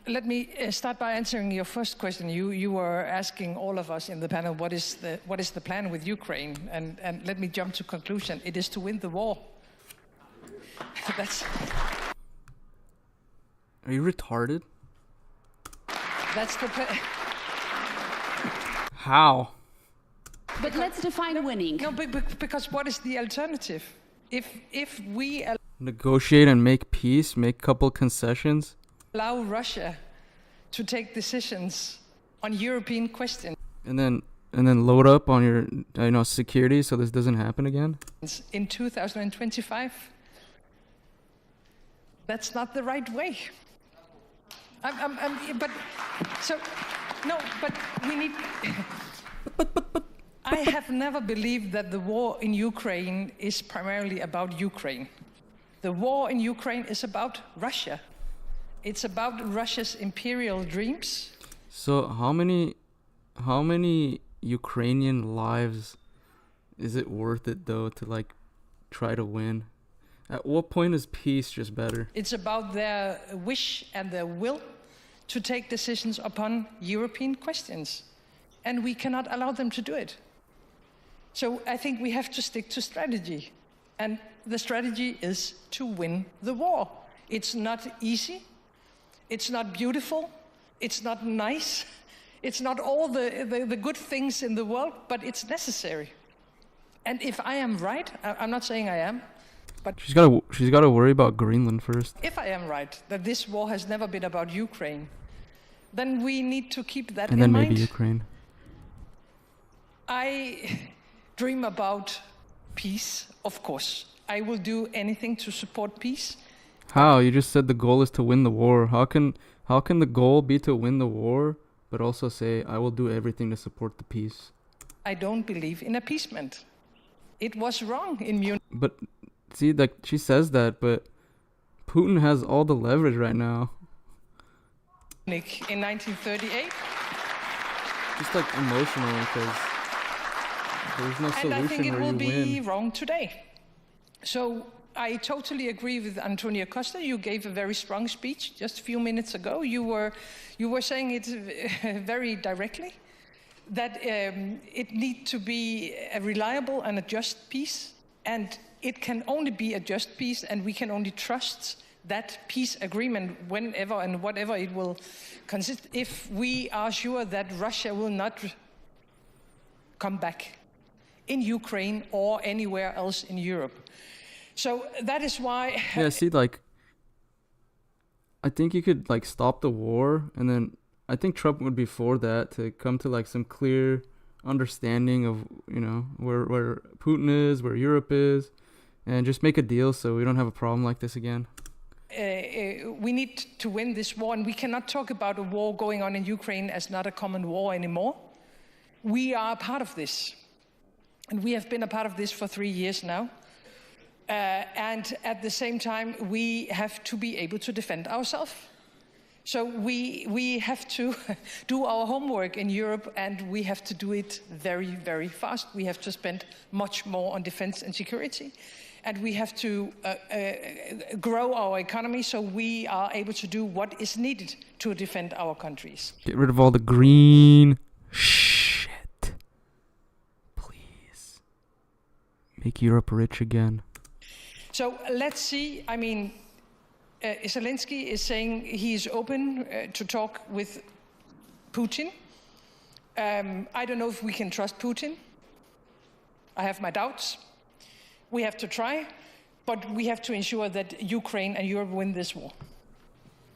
Let me start by answering your first question. You were asking all of us in the panel what is the plan with Ukraine, and let me jump to conclusion. It is to win the war. That's. Are you retarded? That's the plan. How? But let's define winning. No, because what is the alternative? If we Negotiate and make peace, make a couple concessions. Allow Russia to take decisions on European questions. And then load up on your security so this doesn't happen again? In 2025. That's not the right way. But we need. I have never believed that the war in Ukraine is primarily about Ukraine. The war in Ukraine is about Russia. It's about Russia's imperial dreams. So how many Ukrainian lives is it worth it though to try to win? At what point is peace just better? It's about their wish and their will to take decisions upon European questions. And we cannot allow them to do it. So I think we have to stick to strategy. And the strategy is to win the war. It's not easy. It's not beautiful. It's not nice. It's not all the good things in the world, but it's necessary. And if I am right, I'm not saying I am, but she's got to worry about Greenland first. If I am right that this war has never been about Ukraine, then we need to keep that and in then mind. Maybe Ukraine. I dream about peace, of course. I will do anything to support peace. How? You just said the goal is to win the war. How can the goal be to win the war, but also say, I will do everything to support the peace? I don't believe in appeasement. It was wrong in Munich. But, see, she says that, but Putin has all the leverage right now. In 1938. Just emotional because there's no solution where you win. And I think it will be wrong today. So I totally agree with Antonio Costa. You gave a very strong speech just a few minutes ago. You were saying it very directly, that it needs to be a reliable and a just peace, and it can only be a just peace, and we can only trust that peace agreement whenever and whatever it will consist, if we are sure that Russia will not come back in Ukraine or anywhere else in Europe. So that is why... Yeah, see, like, I think you could, like, stop the war, and then I think Trump would be for that, to come to, like, some clear understanding of, you know, where Putin is, where Europe is, and just make a deal so we don't have a problem like this again. We need to win this war, and we cannot talk about a war going on in Ukraine as not a common war anymore. We are a part of this, and we have been a part of this for 3 years now. And at the same time, we have to be able to defend ourselves. So we have to do our homework in Europe, and we have to do it very, very fast. We have to spend much more on defense and security. And we have to grow our economy so we are able to do what is needed to defend our countries. Get rid of all the green shit. Please. Make Europe rich again. So let's see. I mean, Zelensky is saying he is open to talk with Putin. I don't know if we can trust Putin. I have my doubts. We have to try, but we have to ensure that Ukraine and Europe win this war.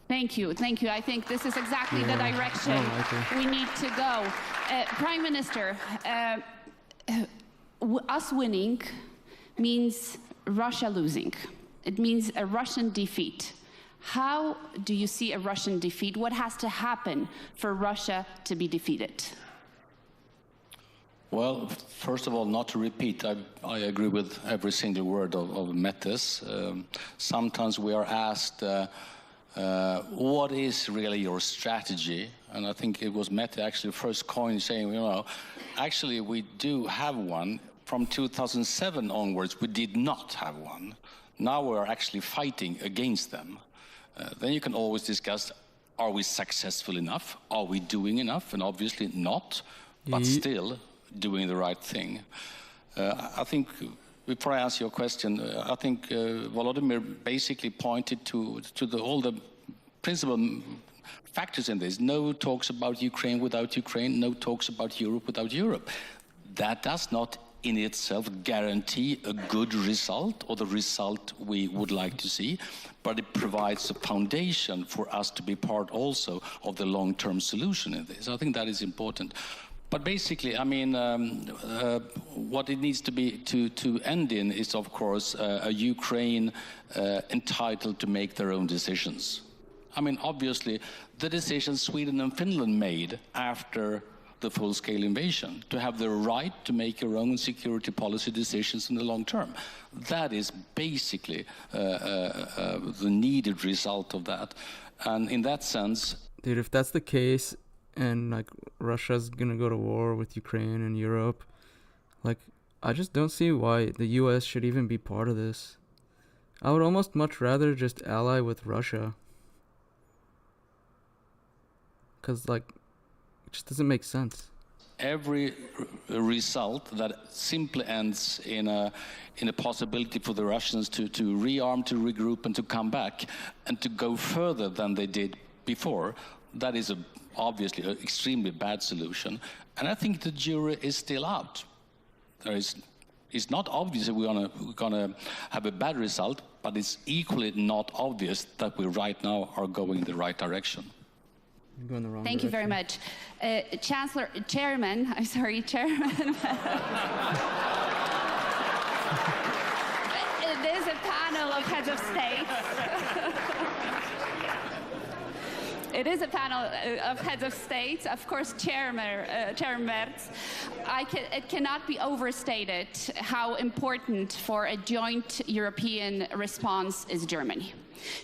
Thank you. Thank you. I think this is exactly the direction we need to go. Prime Minister, us winning means Russia losing. It means a Russian defeat. How do you see a Russian defeat? What has to happen for Russia to be defeated? Well, first of all, not to repeat, I agree with every single word of Mette's. Sometimes we are asked, what is really your strategy? And I think it was Mette actually first coined saying, you know, actually we do have one. From 2007 onwards, we did not have one. Now we're actually fighting against them. Then you can always discuss, are we successful enough? Are we doing enough? And obviously not, but still doing the right thing. I think, before I answer your question, I think Volodymyr basically pointed to all the principal factors in this. No talks about Ukraine without Ukraine, no talks about Europe without Europe. That does not in itself guarantee a good result or the result we would like to see, but it provides a foundation for us to be part also of the long-term solution in this. I think that is important. But basically, I mean, what it needs to be to end in is, of course, a Ukraine entitled to make their own decisions. I mean, obviously, the decisions Sweden and Finland made after the full-scale invasion, to have the right to make your own security policy decisions in the long term. That is basically the needed result of that. And in that sense... Dude, if that's the case, and like Russia's gonna go to war with Ukraine and Europe, like I just don't see why the US should even be part of this. I would almost much rather just ally with Russia. 'Cause like it just doesn't make sense. Every result that simply ends in a possibility for the Russians to rearm, to regroup, and to come back, and to go further than they did before, that is obviously an extremely bad solution. And I think the jury is still out. It's not obvious that we're gonna have a bad result, but it's equally not obvious that we right now are going in the right direction. Going the wrong Thank you very much. Chairman. There's a panel of heads of state. It is a panel of heads of states. Of course, Chair Merz, it cannot be overstated how important for a joint European response is Germany.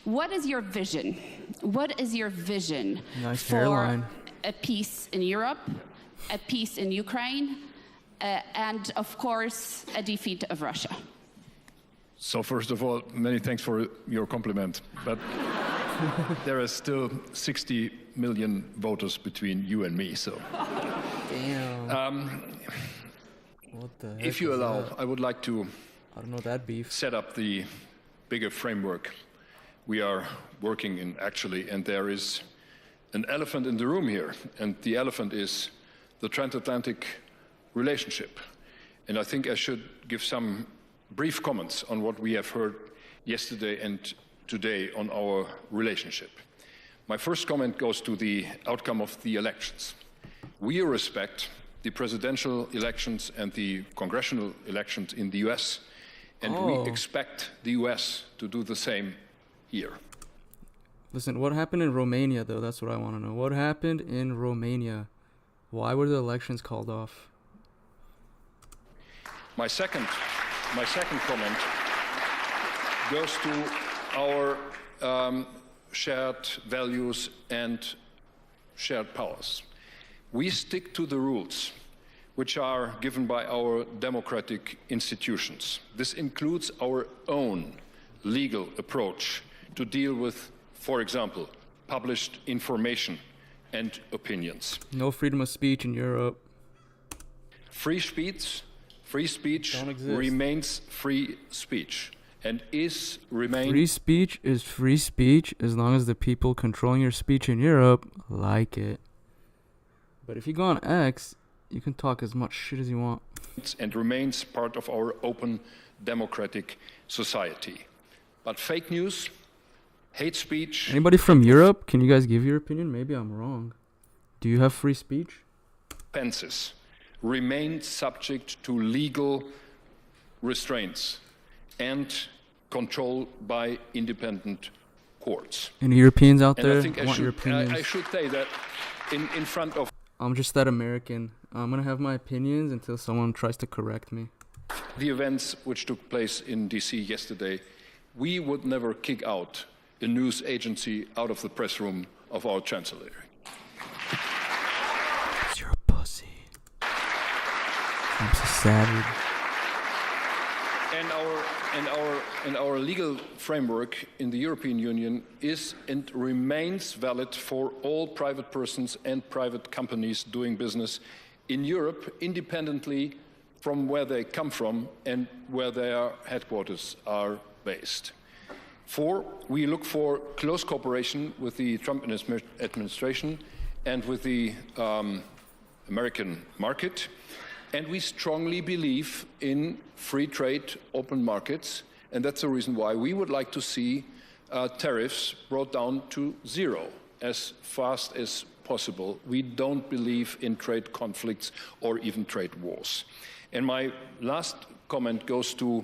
What is your vision? What is your vision for a peace in Europe, a peace in Ukraine, and of course, a defeat of Russia? So first of all, many thanks for your compliment. But there are still 60 million voters between you and me, so. Damn. What the heck if you is allow, that? I would like to I don't know that beef. set up the bigger framework we are working in, actually, and there is an elephant in the room here, and the elephant is the transatlantic relationship. And I think I should give some brief comments on what we have heard yesterday and today on our relationship. My first comment goes to the outcome of the elections. We respect the presidential elections and the congressional elections in the US, and we expect the US to do the same here. Listen, what happened in Romania, though? That's what I want to know. What happened in Romania? Why were the elections called off? My second comment goes to our shared values and shared powers. We stick to the rules which are given by our democratic institutions. This includes our own legal approach to deal with, for example, published information and opinions. No freedom of speech in Europe. Free speech remains free speech and Free speech is free speech as long as the people controlling your speech in Europe like it. But if you go on X, you can talk as much shit as you want. And remains part of our open democratic society. But fake news, hate speech... Anybody from Europe? Can you guys give your opinion? Maybe I'm wrong. Do you have free speech? Offenses remain subject to legal restraints and control by independent courts. Any Europeans out And there? I think I want your opinions. I should say that in front of I'm just that American. I'm gonna have my opinions until someone tries to correct me. the events which took place in DC yesterday, we would never kick out a news agency out of the press room of our chancellery. You're a pussy. I'm so savage. And our legal framework in the European Union is and remains valid for all private persons and private companies doing business in Europe, independently from where they come from and where their headquarters are based. Four, we look for close cooperation with the Trump administration and with the American market. And we strongly believe in free trade, open markets, and that's the reason why we would like to see tariffs brought down to zero as fast as possible. We don't believe in trade conflicts or even trade wars. And my last comment goes to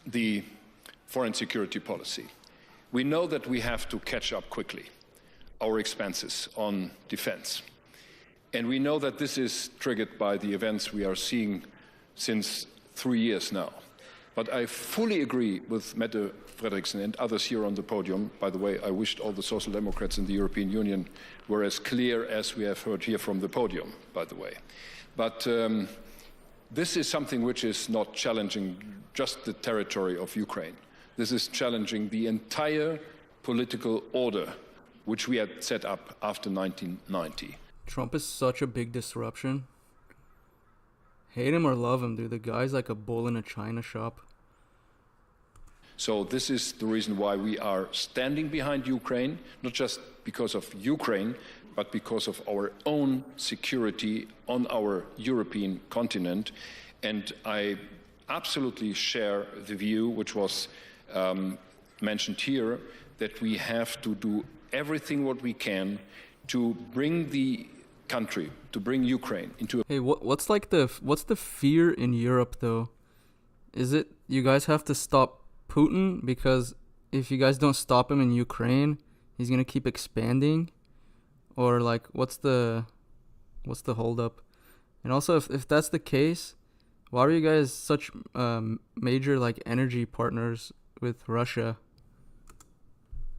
the foreign security policy. We know that we have to catch up quickly our expenses on defense. And we know that this is triggered by the events we are seeing since 3 years now. But I fully agree with Mette Frederiksen and others here on the podium. By the way, I wished all the Social Democrats in the European Union were as clear as we have heard here from the podium, by the way. But this is something which is not challenging just the territory of Ukraine. This is challenging the entire political order which we had set up after 1990. Trump is such a big disruption. Hate him or love him, dude. The guy's like a bull in a china shop. So this is the reason why we are standing behind Ukraine, not just because of Ukraine, but because of our own security on our European continent. And I absolutely share the view, which was mentioned here, that we have to do everything what we can to bring the country, to bring Ukraine into a... Hey, what's the fear in Europe, though? Is it you guys have to stop Putin? Because if you guys don't stop him in Ukraine, he's gonna keep expanding? Or like, what's the holdup? And also, if that's the case, why are you guys such major like energy partners with Russia?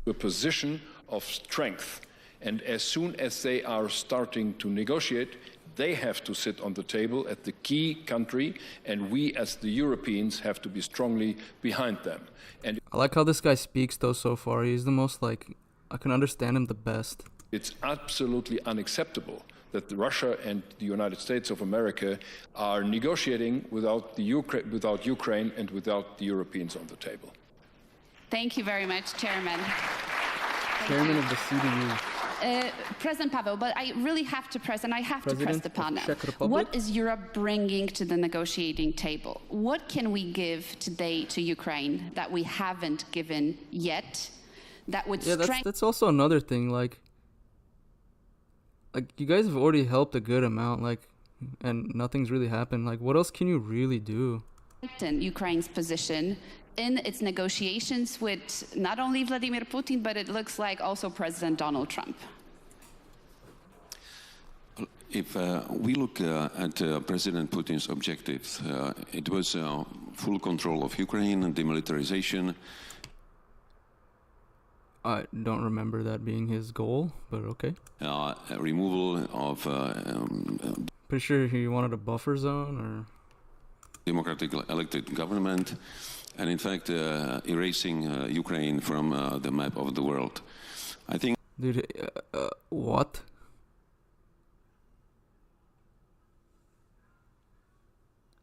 A position of strength. And as soon as they are starting to negotiate, They have to sit on the table at the key country, and we as the Europeans have to be strongly behind them. And I like how this guy speaks though so far. He's the most like, I can understand him the best. it's absolutely unacceptable that Russia and the United States of America are negotiating without Ukraine and without the Europeans on the table. Thank you very much, Chairman. Chairman of the CDU. President Pavel, but I really have to press, and I have to press the panel. Czech Republic. What is Europe bringing to the negotiating table? What can we give today to Ukraine that we haven't given yet? That would strengthen. That's also another thing. Like you guys have already helped a good amount. And nothing's really happened. Like, what else can you really do? Ukraine's position in its negotiations with not only Vladimir Putin, but it looks like also President Donald Trump. If we look at President Putin's objectives, it was full control of Ukraine and demilitarization. I don't remember that being his goal, but okay. Removal of... Pretty sure he wanted a buffer zone, or... democratic elected government, and in fact erasing Ukraine from the map of the world. I think... Dude, what?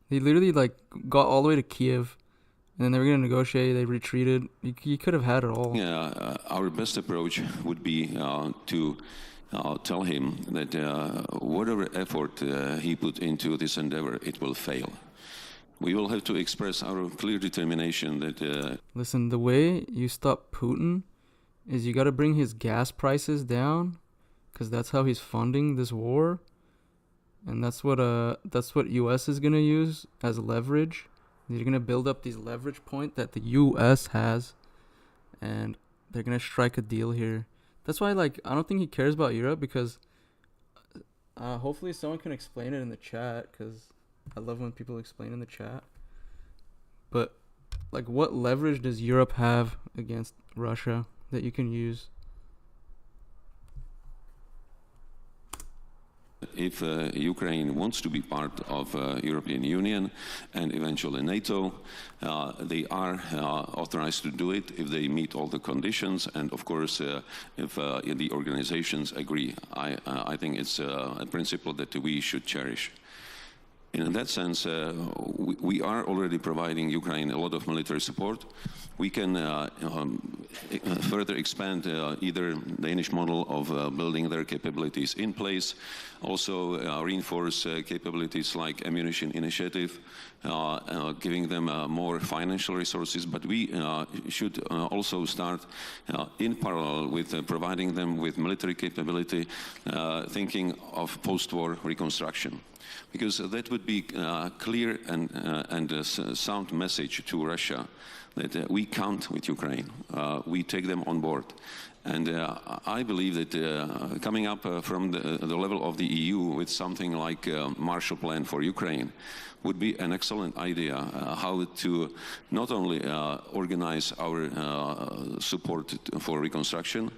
He literally got all the way to Kiev, and then they were going to negotiate, they retreated. You could have had it all. Yeah, our best approach would be to tell him that whatever effort he put into this endeavor, it will fail. We will have to express our clear determination that... Listen, the way you stop Putin is you got to bring his gas prices down, because that's how he's funding this war. And that's what US is going to use as leverage. They're going to build up these leverage point that the US has, and they're going to strike a deal here. That's why, I don't think he cares about Europe, because hopefully someone can explain it in the chat, because I love when people explain in the chat. But, what leverage does Europe have against Russia that you can use? If Ukraine wants to be part of European Union and eventually NATO, they are authorized to do it if they meet all the conditions, and of course if the organizations agree. I think it's a principle that we should cherish. In that sense, we are already providing Ukraine a lot of military support. We can further expand either Danish model of building their capabilities in place, also reinforce capabilities like ammunition initiative, giving them more financial resources. But we should also start in parallel with providing them with military capability, thinking of post-war reconstruction. Because that would be a clear and a sound message to Russia that we count with Ukraine, we take them on board. And I believe that coming up from the level of the EU with something like a Marshall Plan for Ukraine would be an excellent idea, how to not only organize our support for reconstruction,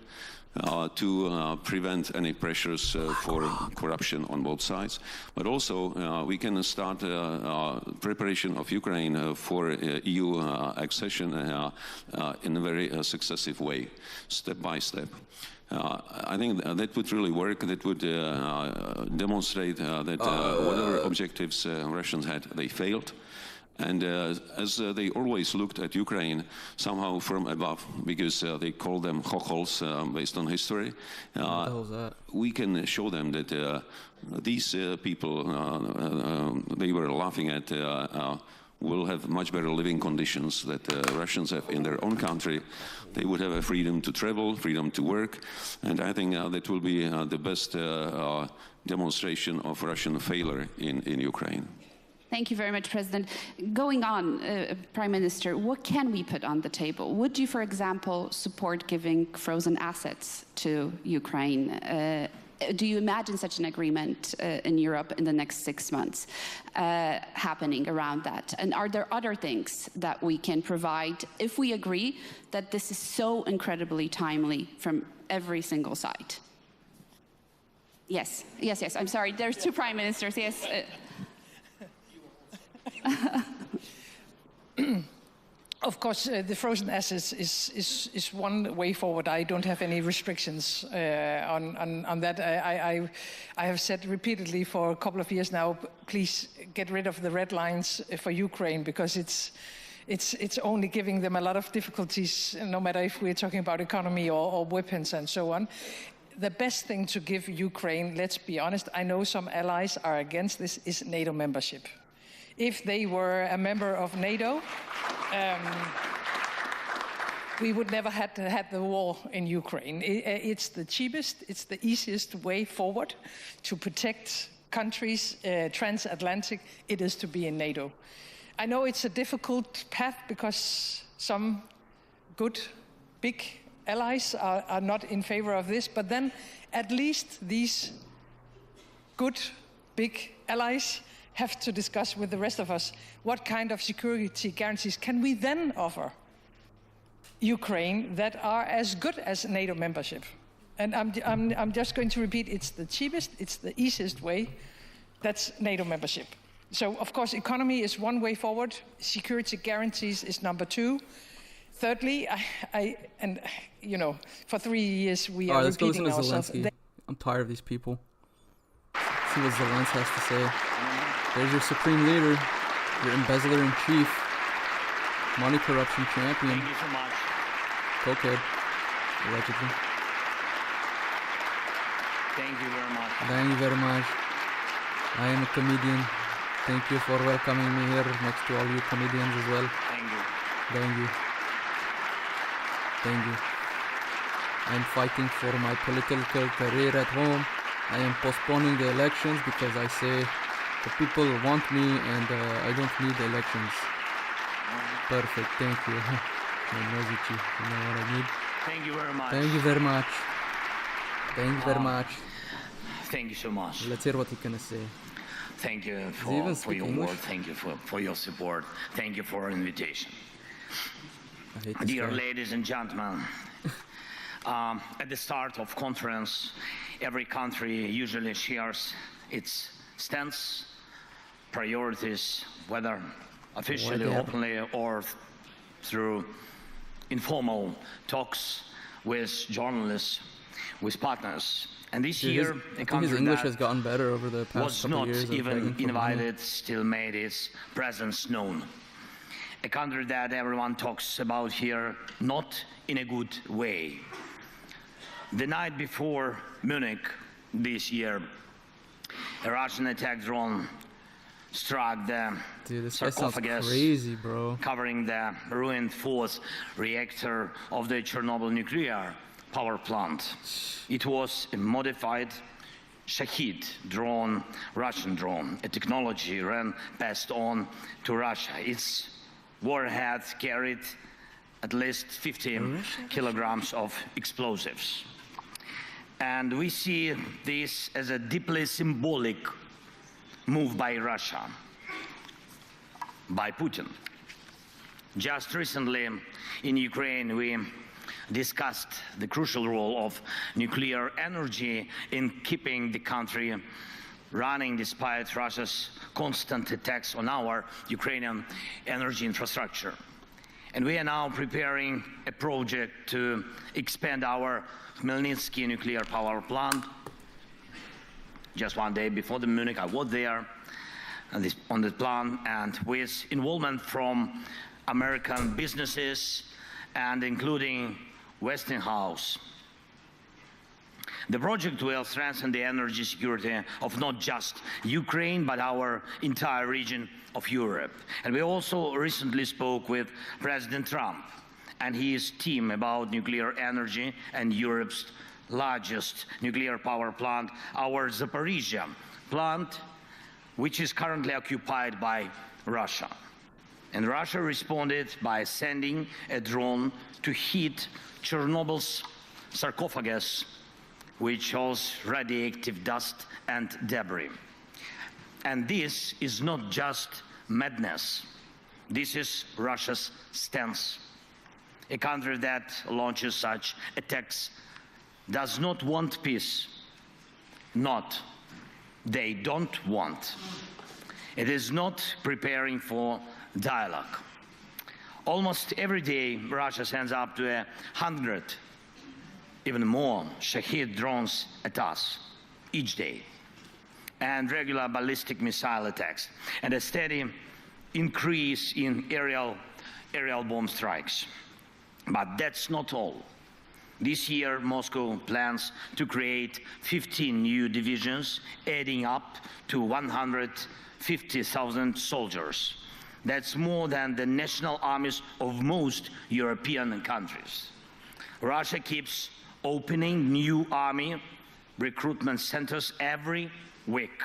to prevent any pressures for corruption on both sides. But also we can start preparation of Ukraine for EU accession in a very successive way, step by step. I think that would really work. That would demonstrate that whatever objectives Russians had, they failed. And as they always looked at Ukraine somehow from above, because they call them chochols based on history, we can show them that these people they were laughing at will have much better living conditions that Russians have in their own country. They would have a freedom to travel, freedom to work, and I think that will be the best demonstration of Russian failure in Ukraine. Thank you very much, President. Going on, Prime Minister, what can we put on the table? Would you, for example, support giving frozen assets to Ukraine? Do you imagine such an agreement in Europe in the next 6 months happening around that? And are there other things that we can provide if we agree that this is so incredibly timely from every single side? Yes, yes, yes. I'm sorry. There's two prime ministers. Yes. Of course, the frozen assets is one way forward. I don't have any restrictions on that. I have said repeatedly for a couple of years now, please get rid of the red lines for Ukraine, because it's only giving them a lot of difficulties, no matter if we're talking about economy or weapons and so on. The best thing to give Ukraine, let's be honest, I know some allies are against this, is NATO membership. If they were a member of NATO, we would never have had the war in Ukraine. It's the cheapest, it's the easiest way forward to protect countries transatlantic. It is to be in NATO. I know it's a difficult path because some good, big allies are not in favor of this, but then at least these good, big allies have to discuss with the rest of us what kind of security guarantees can we then offer Ukraine that are as good as NATO membership. And I'm just going to repeat, it's the cheapest, it's the easiest way, that's NATO membership. So, of course, economy is one way forward, security guarantees is number two. Thirdly, and you know, for 3 years we are repeating ourselves. I'm tired of these people. Let's see what Zelensky has to say. There's your supreme leader, your embezzler-in-chief, money corruption champion. Thank you so much. Cokehead, allegedly. Thank you very much. Thank you very much. I am a comedian. Thank you for welcoming me here next to all you comedians as well. Thank you. Thank you. Thank you. I'm fighting for my political career at home. I am postponing the elections because I say the people want me and I don't need elections. Perfect, thank you. You know what I need. Thank you very much. Thank you very much. Thank you very much. Thank you so much. Let's hear what he's gonna say. Thank you for your English? word. Thank you for your support. Thank you for an invitation. I hate this Dear guy. ladies and gentlemen, at the start of conference, every country usually shares its stance, priorities, whether officially, openly, or through informal talks with journalists, with partners. And this year, I think his English has gotten better over the past was couple not years. even invited, still made its presence known. A country that everyone talks about here, not in a good way. The night before Munich this year, a Russian attack drone struck the This guy sounds sarcophagus crazy, bro. covering the ruined fourth reactor of the Chernobyl nuclear power plant. It was a modified Shahid drone, Russian drone, a technology passed on to Russia. Its warhead carried at least 50 kilograms of explosives. And we see this as a deeply symbolic move by Russia, by Putin. Just recently in Ukraine, we discussed the crucial role of nuclear energy in keeping the country running despite Russia's constant attacks on our Ukrainian energy infrastructure. And we are now preparing a project to expand our Khmelnytsky nuclear power plant. Just one day before the Munich, I was there on the plan, and with involvement from American businesses and including Westinghouse. The project will strengthen the energy security of not just Ukraine, but our entire region of Europe. And we also recently spoke with President Trump and his team about nuclear energy and Europe's largest nuclear power plant, our Zaporizhzhia plant, which is currently occupied by Russia. And Russia responded by sending a drone to hit Chernobyl's sarcophagus, which shows radioactive dust and debris. And this is not just madness. This is Russia's stance. A country that launches such attacks does not want peace. not they don't want. It is not preparing for dialogue. Almost every day, Russia sends up to 100, even more, Shahed drones at us each day, and regular ballistic missile attacks, and a steady increase in aerial bomb strikes. But that's not all. This year, Moscow plans to create 15 new divisions, adding up to 150,000 soldiers. That's more than the national armies of most European countries. Russia keeps opening new army recruitment centers every week,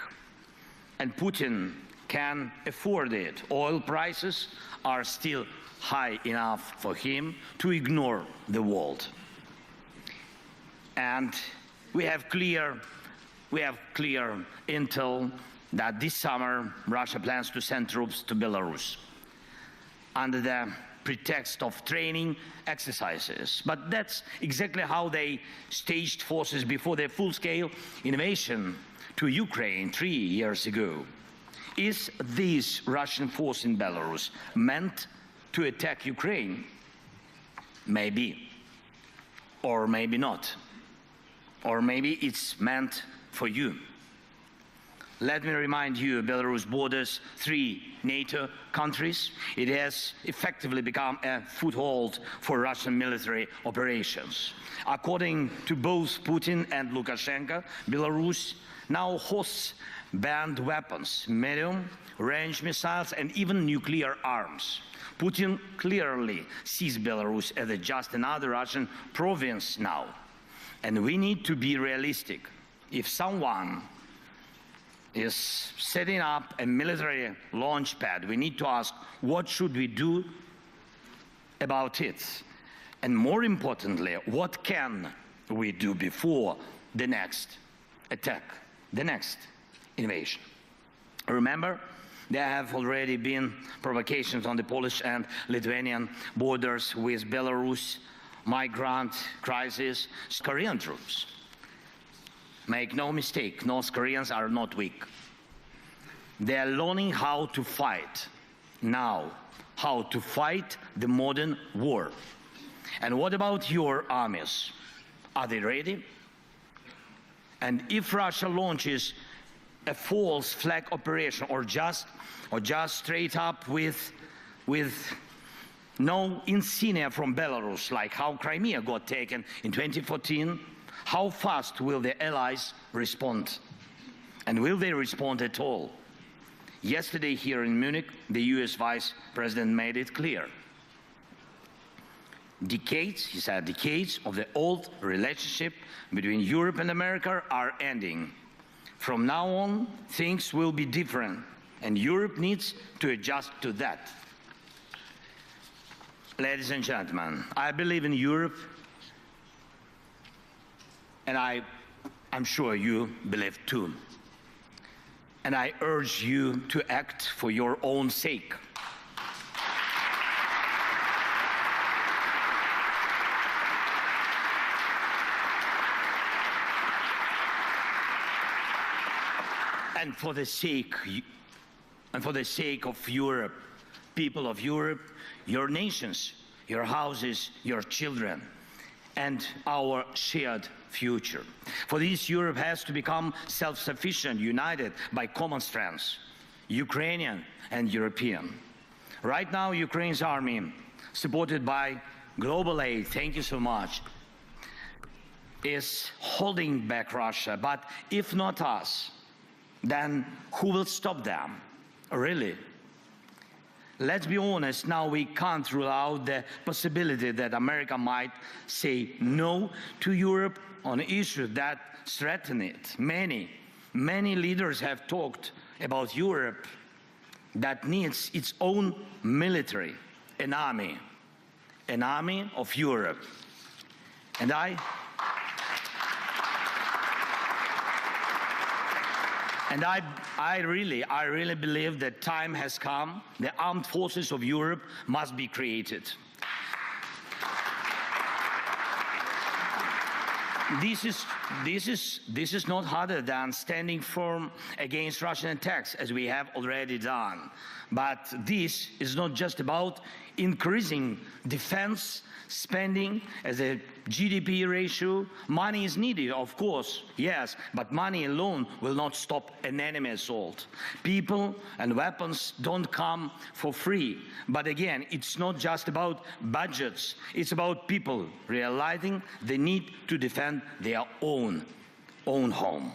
and Putin can afford it. Oil prices are still high enough for him to ignore the world. And we have clear intel that this summer Russia plans to send troops to Belarus under the pretext of training exercises. But that's exactly how they staged forces before their full-scale invasion to Ukraine 3 years ago. Is this Russian force in Belarus meant to attack Ukraine? Maybe, or maybe not. Or maybe it's meant for you. Let me remind you, Belarus borders 3 NATO countries. It has effectively become a foothold for Russian military operations. According to both Putin and Lukashenko, Belarus now hosts banned weapons, medium-range missiles, and even nuclear arms. Putin clearly sees Belarus as just another Russian province now. And we need to be realistic. If someone is setting up a military launch pad, we need to ask, what should we do about it? And more importantly, what can we do before the next attack, the next invasion? Remember, there have already been provocations on the Polish and Lithuanian borders with Belarus, migrant crisis, Korean troops. Make no mistake, North Koreans are not weak. They are learning how to fight now, how to fight the modern war. And what about your armies? Are they ready? And if Russia launches a false flag operation or just straight up with no insignia from Belarus, like how Crimea got taken in 2014, how fast will the allies respond? And will they respond at all? Yesterday here in Munich, the US Vice President made it clear. Decades, he said, decades of the old relationship between Europe and America are ending. From now on, things will be different, and Europe needs to adjust to that. Ladies and gentlemen, I believe in Europe, and I'm sure you believe too. And I urge you to act for your own sake. And for the sake of Europe, people of Europe, your nations, your houses, your children, and our shared future. For this, Europe has to become self-sufficient, united by common strengths, Ukrainian and European. Right now, Ukraine's army, supported by global aid, thank you so much, is holding back Russia. But if not us, then who will stop them? Really? Let's be honest, now we can't rule out the possibility that America might say no to Europe on issues that threaten it. Many leaders have talked about Europe that needs its own military, an army of Europe. And I really believe that time has come. The armed forces of Europe must be created. This is not harder than standing firm against Russian attacks, as we have already done. But this is not just about increasing defense spending as a GDP ratio. Money is needed, of course, yes, but money alone will not stop an enemy assault. People and weapons don't come for free. But again, it's not just about budgets, it's about people realizing the need to defend their own home.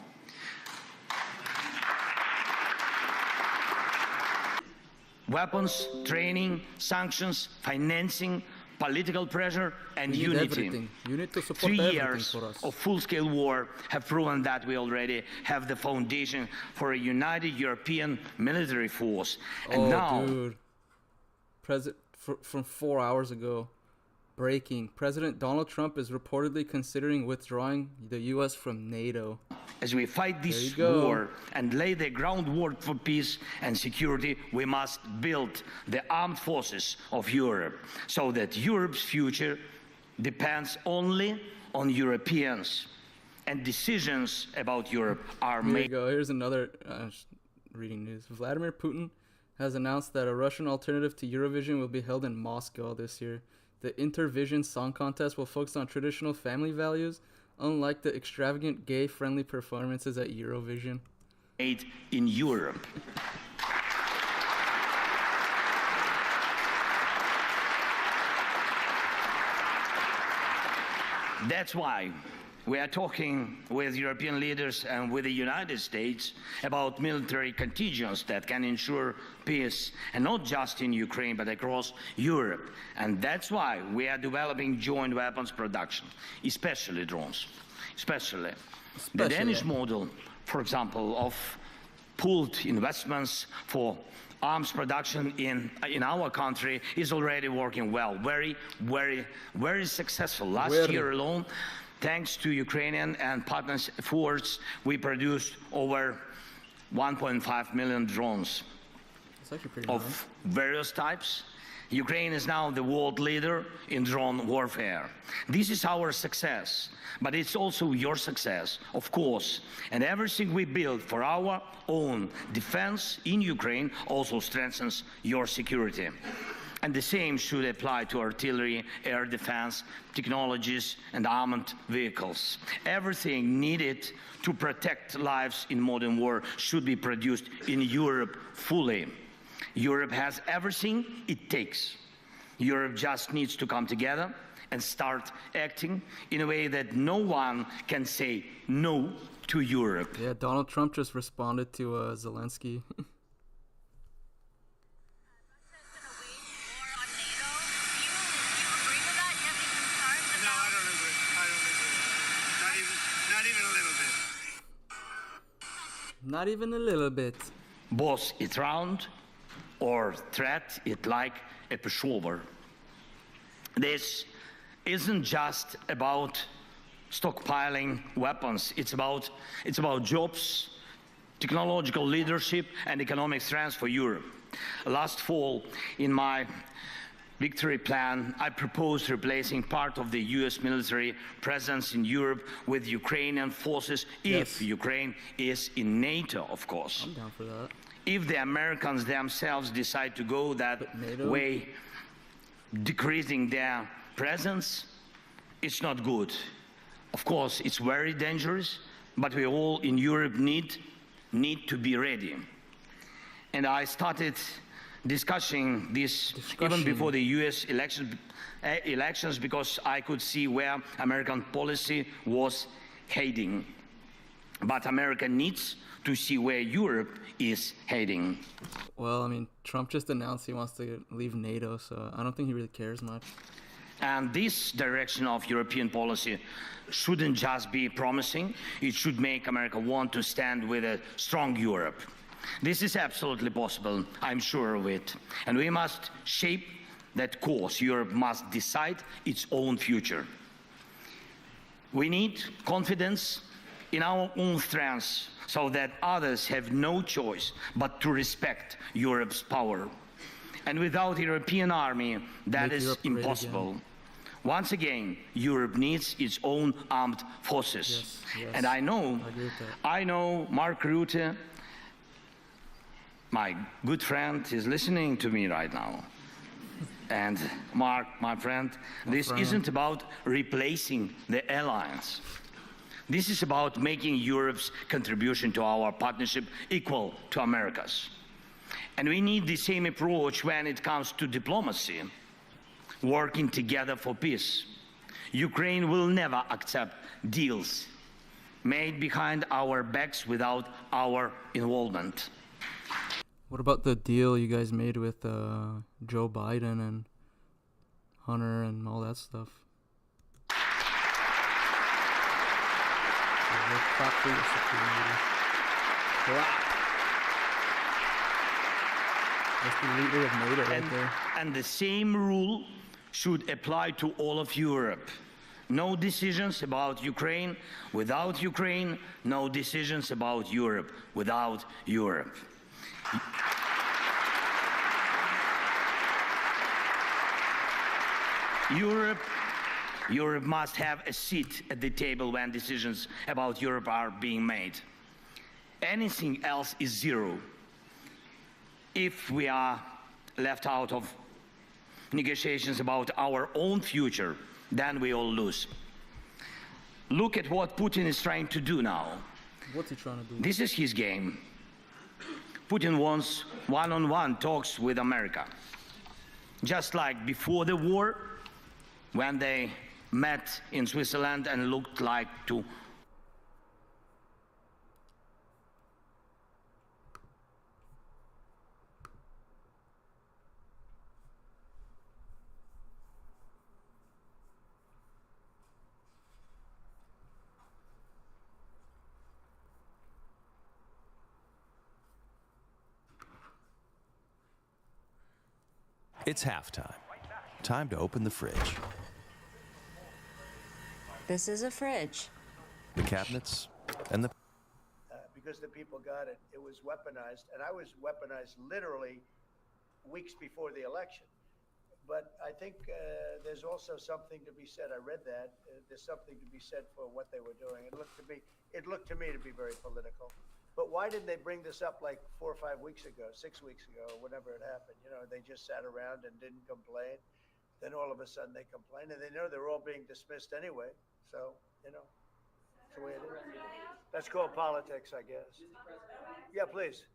Weapons, training, sanctions, financing, political pressure, and unity. Everything. You need to support 3 everything years for us. of full-scale war have proven that we already have the foundation for a united European military force. And now, dude. From 4 hours ago, breaking. President Donald Trump is reportedly considering withdrawing the U.S. from NATO. as we fight this war and lay the groundwork for peace and security, we must build the armed forces of Europe so that Europe's future depends only on Europeans, and decisions about Europe are made. Here you go. Here's another reading news. Vladimir Putin has announced that a Russian alternative to Eurovision will be held in Moscow this year. The Intervision Song Contest will focus on traditional family values, unlike the extravagant gay-friendly performances at Eurovision. Made in Europe. That's why we are talking with European leaders and with the United States about military contingents that can ensure peace, and not just in Ukraine, but across Europe. And that's why we are developing joint weapons production, especially drones. Especially. The Danish model, for example, of pooled investments for arms production in our country is already working well. Very successful. Last year alone, thanks to Ukrainian and partners' efforts, we produced over 1.5 million drones of various types. Ukraine is now the world leader in drone warfare. This is our success, but it's also your success, of course. And everything we build for our own defense in Ukraine also strengthens your security. And the same should apply to artillery, air defense, technologies, and armored vehicles. Everything needed to protect lives in modern war should be produced in Europe fully. Europe has everything it takes. Europe just needs to come together and start acting in a way that no one can say no to Europe. Yeah, Donald Trump just responded to Zelensky. Not even a little bit. Boss it round or threat it like a pushover. This isn't just about stockpiling weapons. It's about jobs, technological leadership, and economic strength for Europe. Last fall, in my victory plan, I proposed replacing part of the US military presence in Europe with Ukrainian forces if Ukraine is in NATO, of course. I'm down for that. If the Americans themselves decide to go that way, decreasing their presence, it's not good. Of course, it's very dangerous, but we all in Europe need to be ready. And I started discussing this even before the US elections because I could see where American policy was heading. But America needs to see where Europe is heading. Well, I mean, Trump just announced he wants to leave NATO, so I don't think he really cares much. And this direction of European policy shouldn't just be promising, it should make America want to stand with a strong Europe. This is absolutely possible, I'm sure of it. And we must shape that course. Europe must decide its own future. We need confidence in our own strengths so that others have no choice but to respect Europe's power. And without a European army, that is impossible. Once again, Europe needs its own armed forces. Yes, yes. And I know Mark Rutte, my good friend, is listening to me right now. And Mark, my friend, this isn't about replacing the alliance. This is about making Europe's contribution to our partnership equal to America's. And we need the same approach when it comes to diplomacy, working together for peace. Ukraine will never accept deals made behind our backs without our involvement. What about the deal you guys made with Joe Biden and Hunter and all that stuff? That's the leader of NATO right there. And the same rule should apply to all of Europe. No decisions about Ukraine without Ukraine. No decisions about Europe without Europe. Europe must have a seat at the table when decisions about Europe are being made. Anything else is zero. If we are left out of negotiations about our own future, then we all lose. Look at what Putin is trying to do now. What's he trying to do? This is his game. Putin wants one-on-one talks with America. Just like before the war, when they met in Switzerland and looked like to It's halftime. Time to open the fridge. This is a fridge. The cabinets and the... Because the people got it. It was weaponized, and I was weaponized literally weeks before the election. But I think there's also something to be said. I read that. There's something to be said for what they were doing. It looked to me to be very political. But why didn't they bring this up like 4 or 5 weeks ago, 6 weeks ago, whenever it happened? You know, they just sat around and didn't complain. Then all of a sudden they complain, and they know they're all being dismissed anyway. So, you know, that's the way it is. That's called politics, I guess. Yeah, please.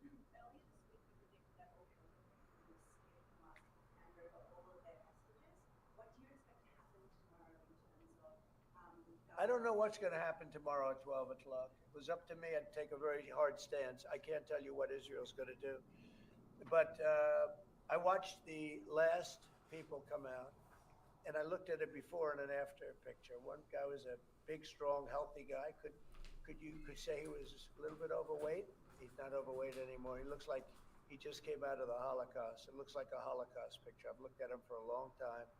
I don't know what's going to happen tomorrow at 12 o'clock. It was up to me. I'd take a very hard stance. I can't tell you what Israel's going to do. But I watched the last people come out, and I looked at a before and an after picture. One guy was a big, strong, healthy guy. You could say he was a little bit overweight. He's not overweight anymore. He looks like he just came out of the Holocaust. It looks like a Holocaust picture. I've looked at him for a long time,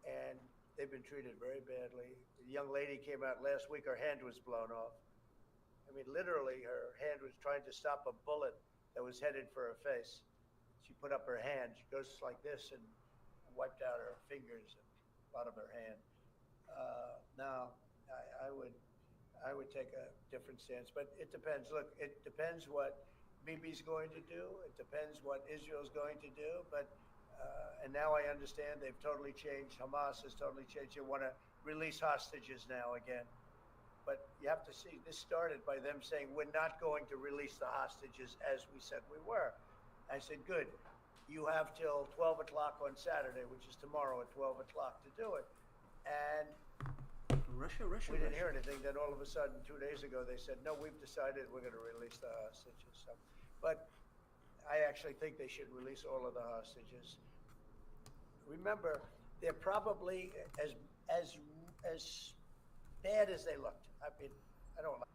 and they've been treated very badly. The young lady came out last week. Her hand was blown off. I mean, literally, her hand was trying to stop a bullet that was headed for her face. She put up her hand. She goes like this and wiped out her fingers and a lot of her hand. Now, I would take a different stance, but it depends. Look, it depends what Bibi's going to do. It depends what Israel's going to do. But and now I understand they've totally changed. Hamas has totally changed. They want to release hostages now again. But you have to see, this started by them saying, we're not going to release the hostages as we said we were. I said, good. You have till 12 o'clock on Saturday, which is tomorrow at 12 o'clock to do it. And we didn't hear anything. Then all of a sudden, 2 days ago, they said, no, we've decided we're going to release the hostages. So, but I actually think they should release all of the hostages. Remember, they're probably as bad as they looked. I mean, I don't like